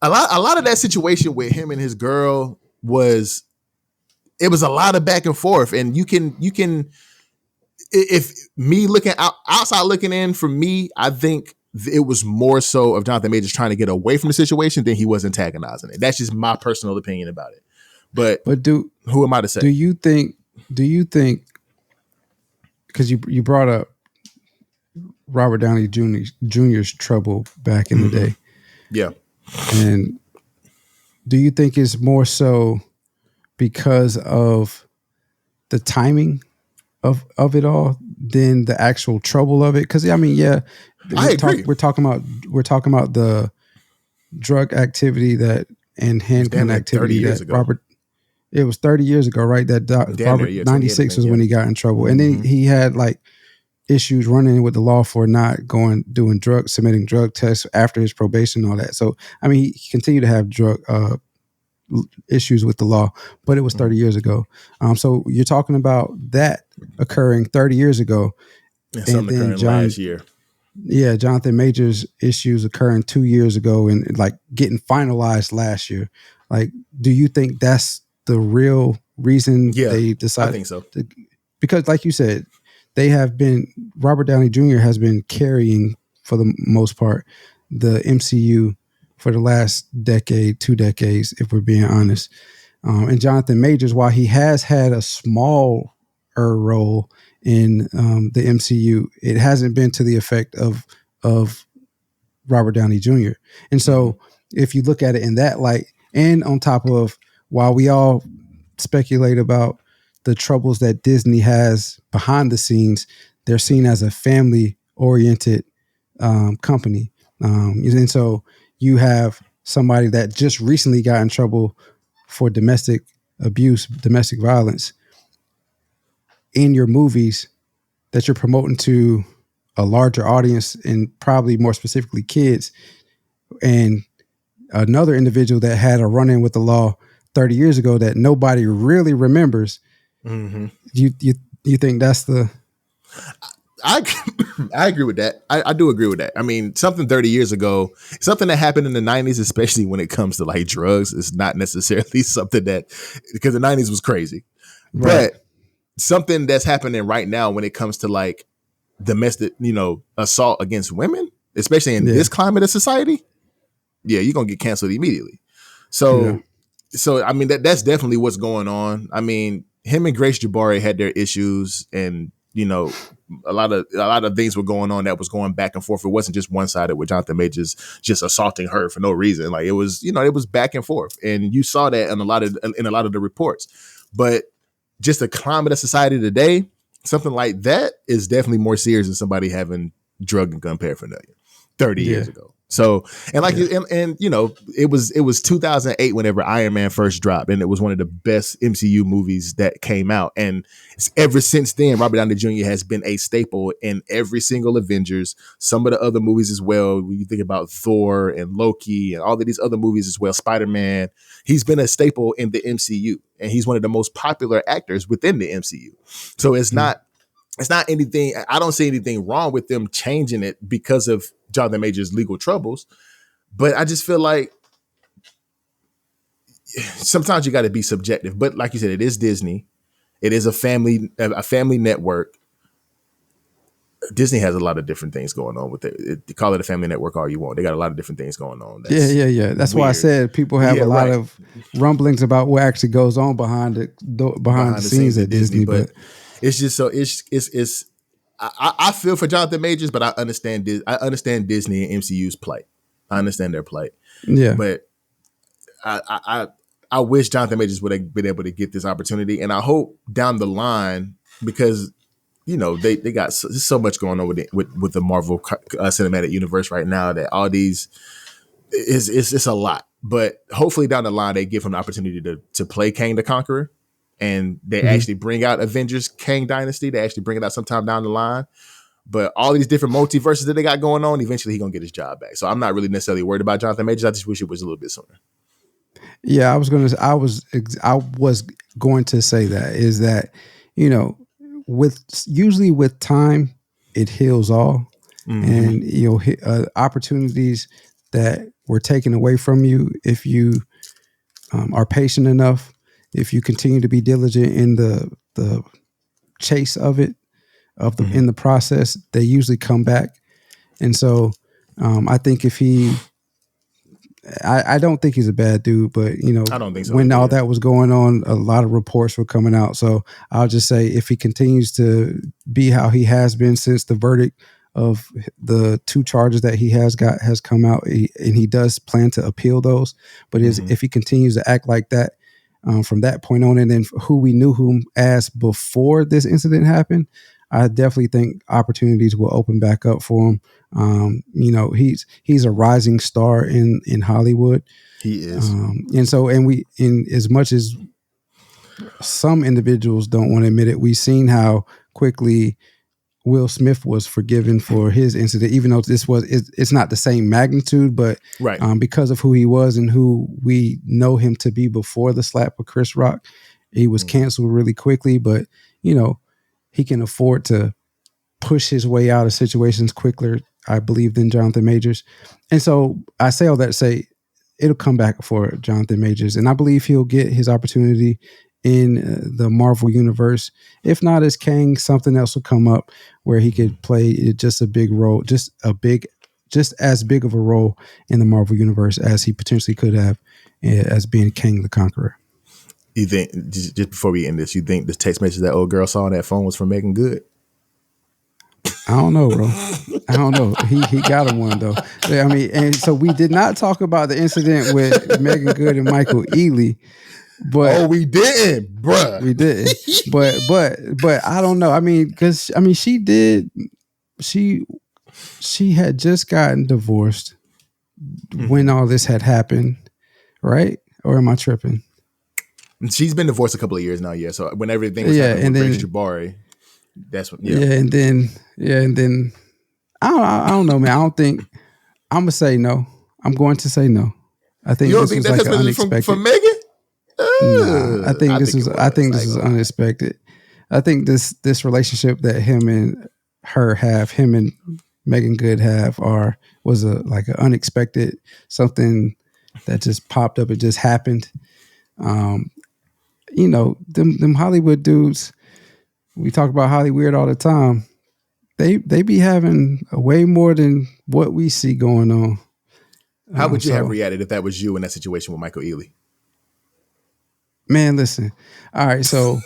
a lot of that situation with him and his girl was a lot of back and forth. And you can, if me looking outside looking in, for me, I think it was more so of Jonathon Majors trying to get away from the situation than he was antagonizing it. That's just my personal opinion about it. But who am I to say? Do you think, because you brought up Robert Downey Jr.'s trouble back in the day. Yeah. And do you think it's more so because of the timing of it all than the actual trouble of it? Because I mean, yeah, we're talking about the drug activity and handgun activity that Robert. It was 30 years ago, right? That Robert 96 was when he got in trouble, and then he had like issues running with the law for not submitting drug tests after his probation and all that. So I mean, he continued to have drug issues with the law, but it was 30 years ago. So you're talking about that occurring 30 years ago, and something occurring last year. Yeah, Jonathon Majors issues occurring 2 years ago and like getting finalized last year. Like, do you think that's the real reason they decided? I think so. Because like you said, Robert Downey Jr. has been carrying, for the most part, the MCU for the last decade, 2 decades, if we're being honest. And Jonathon Majors, while he has had a smaller role in the MCU, it hasn't been to the effect of Robert Downey Jr. And so if you look at it in that light, and on top of, while we all speculate about the troubles that Disney has behind the scenes, they're seen as a family-oriented company. And so you have somebody that just recently got in trouble for domestic abuse, domestic violence in your movies that you're promoting to a larger audience and probably more specifically kids, and another individual that had a run-in with the law 30 years ago that nobody really remembers. You think that's the... I agree with that. I do agree with that. I mean, something 30 years ago, something that happened in the 90s, especially when it comes to like drugs, is not necessarily something that, because the 90s was crazy. Right. But something that's happening right now when it comes to like domestic, assault against women, especially in this climate of society, you're going to get canceled immediately. So I mean, that's definitely what's going on. I mean, him and Grace Jabari had their issues, and a lot of things were going on that was going back and forth. It wasn't just one sided with Jonathon Majors just assaulting her for no reason. Like it was, it was back and forth, and you saw that in a lot of the reports. But just the climate of society today, something like that is definitely more serious than somebody having drug and gun paraphernalia 30 years ago. So, and like, and it was 2008 whenever Iron Man first dropped, and it was one of the best MCU movies that came out. And ever since then, Robert Downey Jr. has been a staple in every single Avengers, some of the other movies as well. When you think about Thor and Loki and all of these other movies as well, Spider-Man, he's been a staple in the MCU, and he's one of the most popular actors within the MCU. So it's not anything. I don't see anything wrong with them changing it because of Jonathon Majors' legal troubles. But I just feel like sometimes you got to be subjective. But like you said, it is Disney. It is a family network. Disney has a lot of different things going on with it. You call it a family network all you want. They got a lot of different things going on. Yeah. That's weird. Why I said people have a lot of rumblings about what actually goes on behind the scenes at Disney. But it's just so it's. I feel for Jonathon Majors, but I understand Disney and MCU's plight. I understand their plight. Yeah, but I wish Jonathon Majors would have been able to get this opportunity, and I hope down the line, because they got so much going on with the Marvel Cinematic Universe right now that all these it's a lot. But hopefully down the line they give him the opportunity to play Kang the Conqueror. And they actually bring out Avengers Kang Dynasty. They actually bring it out sometime down the line. But all these different multiverses that they got going on, eventually he's going to get his job back. So I'm not really necessarily worried about Jonathon Majors. I just wish it was a little bit sooner. Yeah, I was going to say that is that, usually with time, it heals all. Mm-hmm. And, opportunities that were taken away from you, if you are patient enough, if you continue to be diligent in the chase of it, in the process, they usually come back. And so I think if I don't think he's a bad dude, but I don't think so. When all that was going on, a lot of reports were coming out. So I'll just say if he continues to be how he has been since the verdict of the 2 charges that he has come out, and he does plan to appeal those, but if he continues to act like that, from that point on, and then who we knew him as before this incident happened, I definitely think opportunities will open back up for him. He's a rising star in Hollywood. He is, and as much as some individuals don't want to admit it, we've seen how quickly Will Smith was forgiven for his incident, even though it's not the same magnitude, but because of who he was and who we know him to be before the slap with Chris Rock, he was canceled really quickly. But he can afford to push his way out of situations quicker, I believe, than Jonathon Majors. And so I say all that to say it'll come back for Jonathon Majors, and I believe he'll get his opportunity in the Marvel universe. If not as Kang, something else will come up where he could play just a big role, just as big of a role in the Marvel universe as he potentially could have as being Kang the Conqueror. You think, just before we end this, you think the text message that old girl saw on that phone was from Megan Good? I don't know, bro. I don't know. He got him one though. I mean, and so we did not talk about the incident with Megan Good and Michael Ealy. But we didn't, bruh. We didn't. But I don't know. I mean, because she had just gotten divorced when all this had happened, right? Or am I tripping? She's been divorced a couple of years now, yeah. So when everything was happening with Rachel Jabari, that's what. Yeah, and then I don't know, man. I don't think I'm gonna say no. I'm going to say no. I think this was like unexpected from Megan. Nah, I think this is unexpected. I think this relationship that him and Megan Good was like an unexpected, something that just popped up. It just happened. Them Hollywood dudes, we talk about Hollywood all the time. They be having way more than what we see going on. How would you have reacted if that was you in that situation with Michael Ealy? Man, listen. All right, so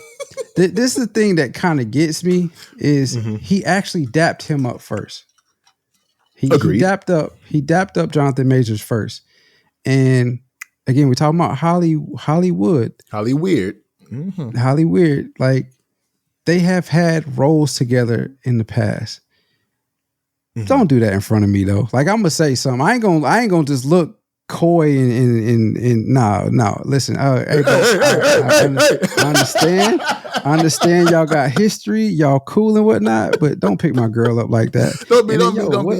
This is the thing that kind of gets me is he actually dapped him up first. He dapped up Jonathon Majors first. And again, we're talking about Hollywood. Hollyweird. Hollyweird. Like, they have had roles together in the past. Don't do that in front of me though. Like, I'm gonna say something. I ain't gonna just look coy and no. Listen, hey, bro, I understand y'all got history, y'all cool and whatnot, but don't pick my girl up like that.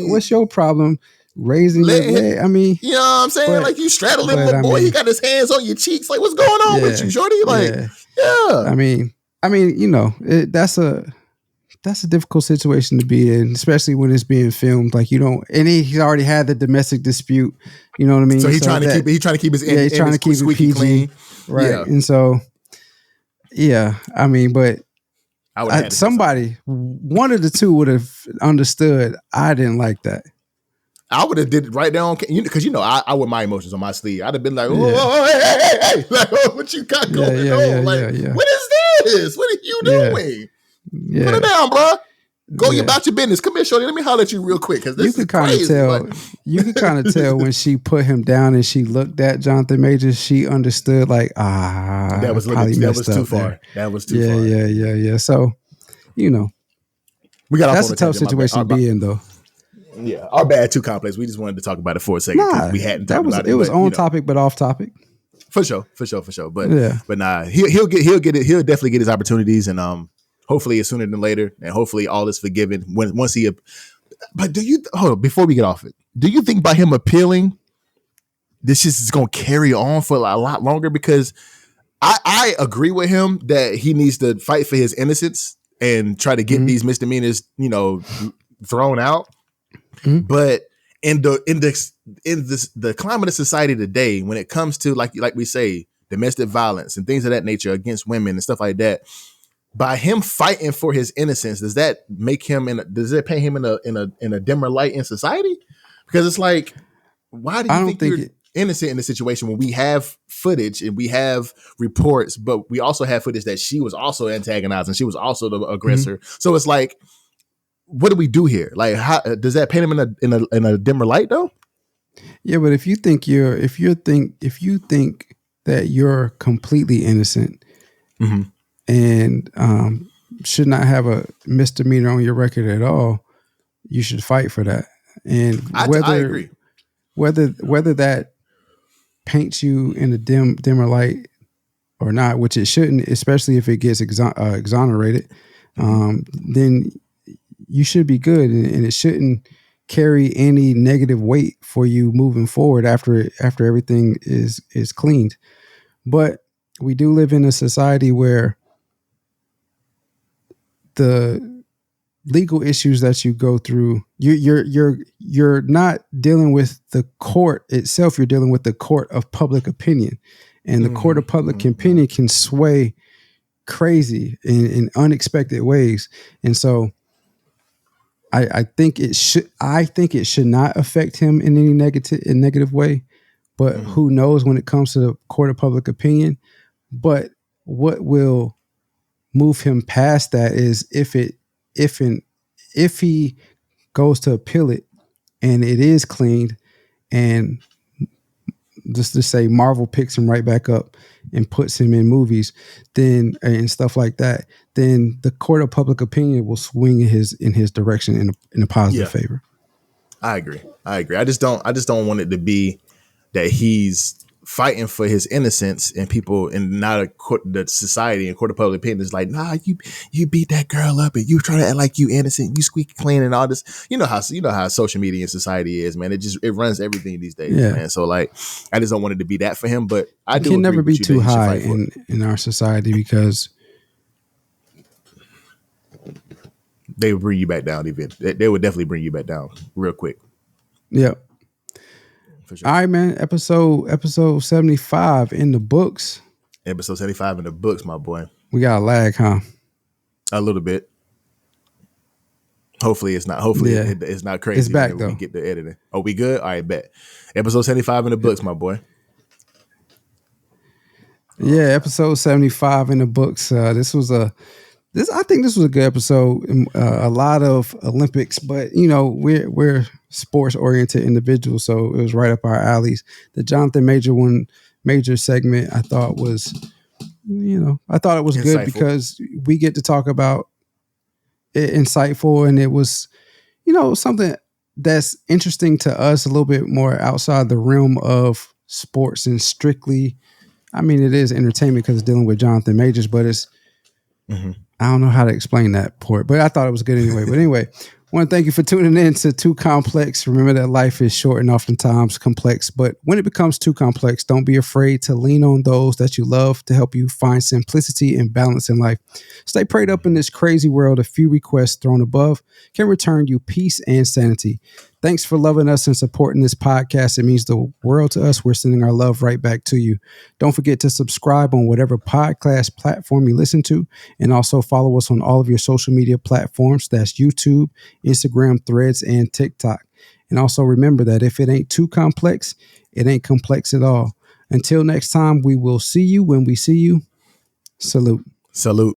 What's your problem raising your leg? I mean, you know what I'm saying? Like, you straddling my boy, he got his hands on your cheeks. Like, what's going on with you, shorty? Like, yeah. I mean, you know, that's a difficult situation to be in, especially when it's being filmed. Like, you don't, and he's already had the domestic dispute. You know what I mean? So he's trying to keep his he's trying to keep it PG, clean, right? Yeah. And so, I mean, but somebody, one of the two would have understood. I didn't like that. I would have did it right down, because I wear my emotions on my sleeve. I'd have been like, hey, like, what you got going on? What is this? What are you doing? Yeah. Put it down, bro. Go about your business. Come here, shorty. Let me holler at you real quick, because this is crazy. You could kind of tell when she put him down and she looked at Jonathon Majors, she understood, like, that was too far. That was too far. Yeah. So, that's a tough situation to be in, though. Yeah, our bad, too complex. We just wanted to talk about it for a second. We hadn't talked about it. It was on topic, but off topic. For sure. But nah, he'll get it. He'll definitely get his opportunities, and hopefully it's sooner than later, and hopefully all is forgiven once he. But before we get off it, do you think by him appealing, this is going to carry on for a lot longer? Because I agree with him that he needs to fight for his innocence and try to get these misdemeanors, thrown out. But in the climate of society today, when it comes to like we say, domestic violence and things of that nature against women and stuff like that, by him fighting for his innocence, does that make him does it paint him in a dimmer light in society? Because it's like, why do you think you're innocent in this situation when we have footage and we have reports, but we also have footage that she was also antagonizing, she was also the aggressor. So it's like, what do we do here? Like, how does that paint him in a dimmer light though? Yeah, but if you think that you're completely innocent and should not have a misdemeanor on your record at all, you should fight for that. And I agree. Whether that paints you in a dimmer light or not, which it shouldn't, especially if it gets exonerated, then you should be good, and it shouldn't carry any negative weight for you moving forward after everything is cleaned. But we do live in a society where the legal issues that you go through, you're not dealing with the court itself. You're dealing with the court of public opinion, and the court of public opinion can sway crazy in unexpected ways. And so I think it should not affect him in any negative way, but who knows when it comes to the court of public opinion. But what will move him past that is if he goes to appeal it and it is cleaned, and just to say Marvel picks him right back up and puts him in movies, then and stuff like that, then the court of public opinion will swing in his direction in a positive favor. I agree. I just don't want it to be that he's fighting for his innocence and people and not the society and court of public opinion is like, nah, you beat that girl up and you try to act like you innocent, you squeaky clean and all this. You know how social media and society is, man. It runs everything these days, man. So like, I just don't want it to be that for him. But I do. It can never be too high in our society, because they will bring you back down. They would definitely bring you back down real quick. Yep. Sure. All right, man. Episode 75 in the books. Episode 75 in the books, my boy. We got a lag, huh? A little bit. Hopefully it's not. It's not crazy. It's back though. We get the editing. Oh, we good? All right, bet. Episode 75 in the books, my boy. Yeah, episode 75 in the books. I think this was a good episode. A lot of Olympics, but we're sports oriented individuals, so it was right up our alleys. The Jonathon Major segment, I thought was, I thought it was good because we get to talk about it, insightful, and it was, something that's interesting to us, a little bit more outside the realm of sports and strictly. I mean, it is entertainment because it's dealing with Jonathon Majors, but it's, I don't know how to explain that part, but I thought it was good anyway. But anyway, I want to thank you for tuning in to Too Complex. Remember that life is short and oftentimes complex, but when it becomes too complex, don't be afraid to lean on those that you love to help you find simplicity and balance in life. Stay prayed up in this crazy world. A few requests thrown above can return you peace and sanity. Thanks for loving us and supporting this podcast. It means the world to us. We're sending our love right back to you. Don't forget to subscribe on whatever podcast platform you listen to, and also follow us on all of your social media platforms. That's YouTube, Instagram, Threads, and TikTok. And also remember that if it ain't too complex, it ain't complex at all. Until next time, we will see you when we see you. Salute. Salute.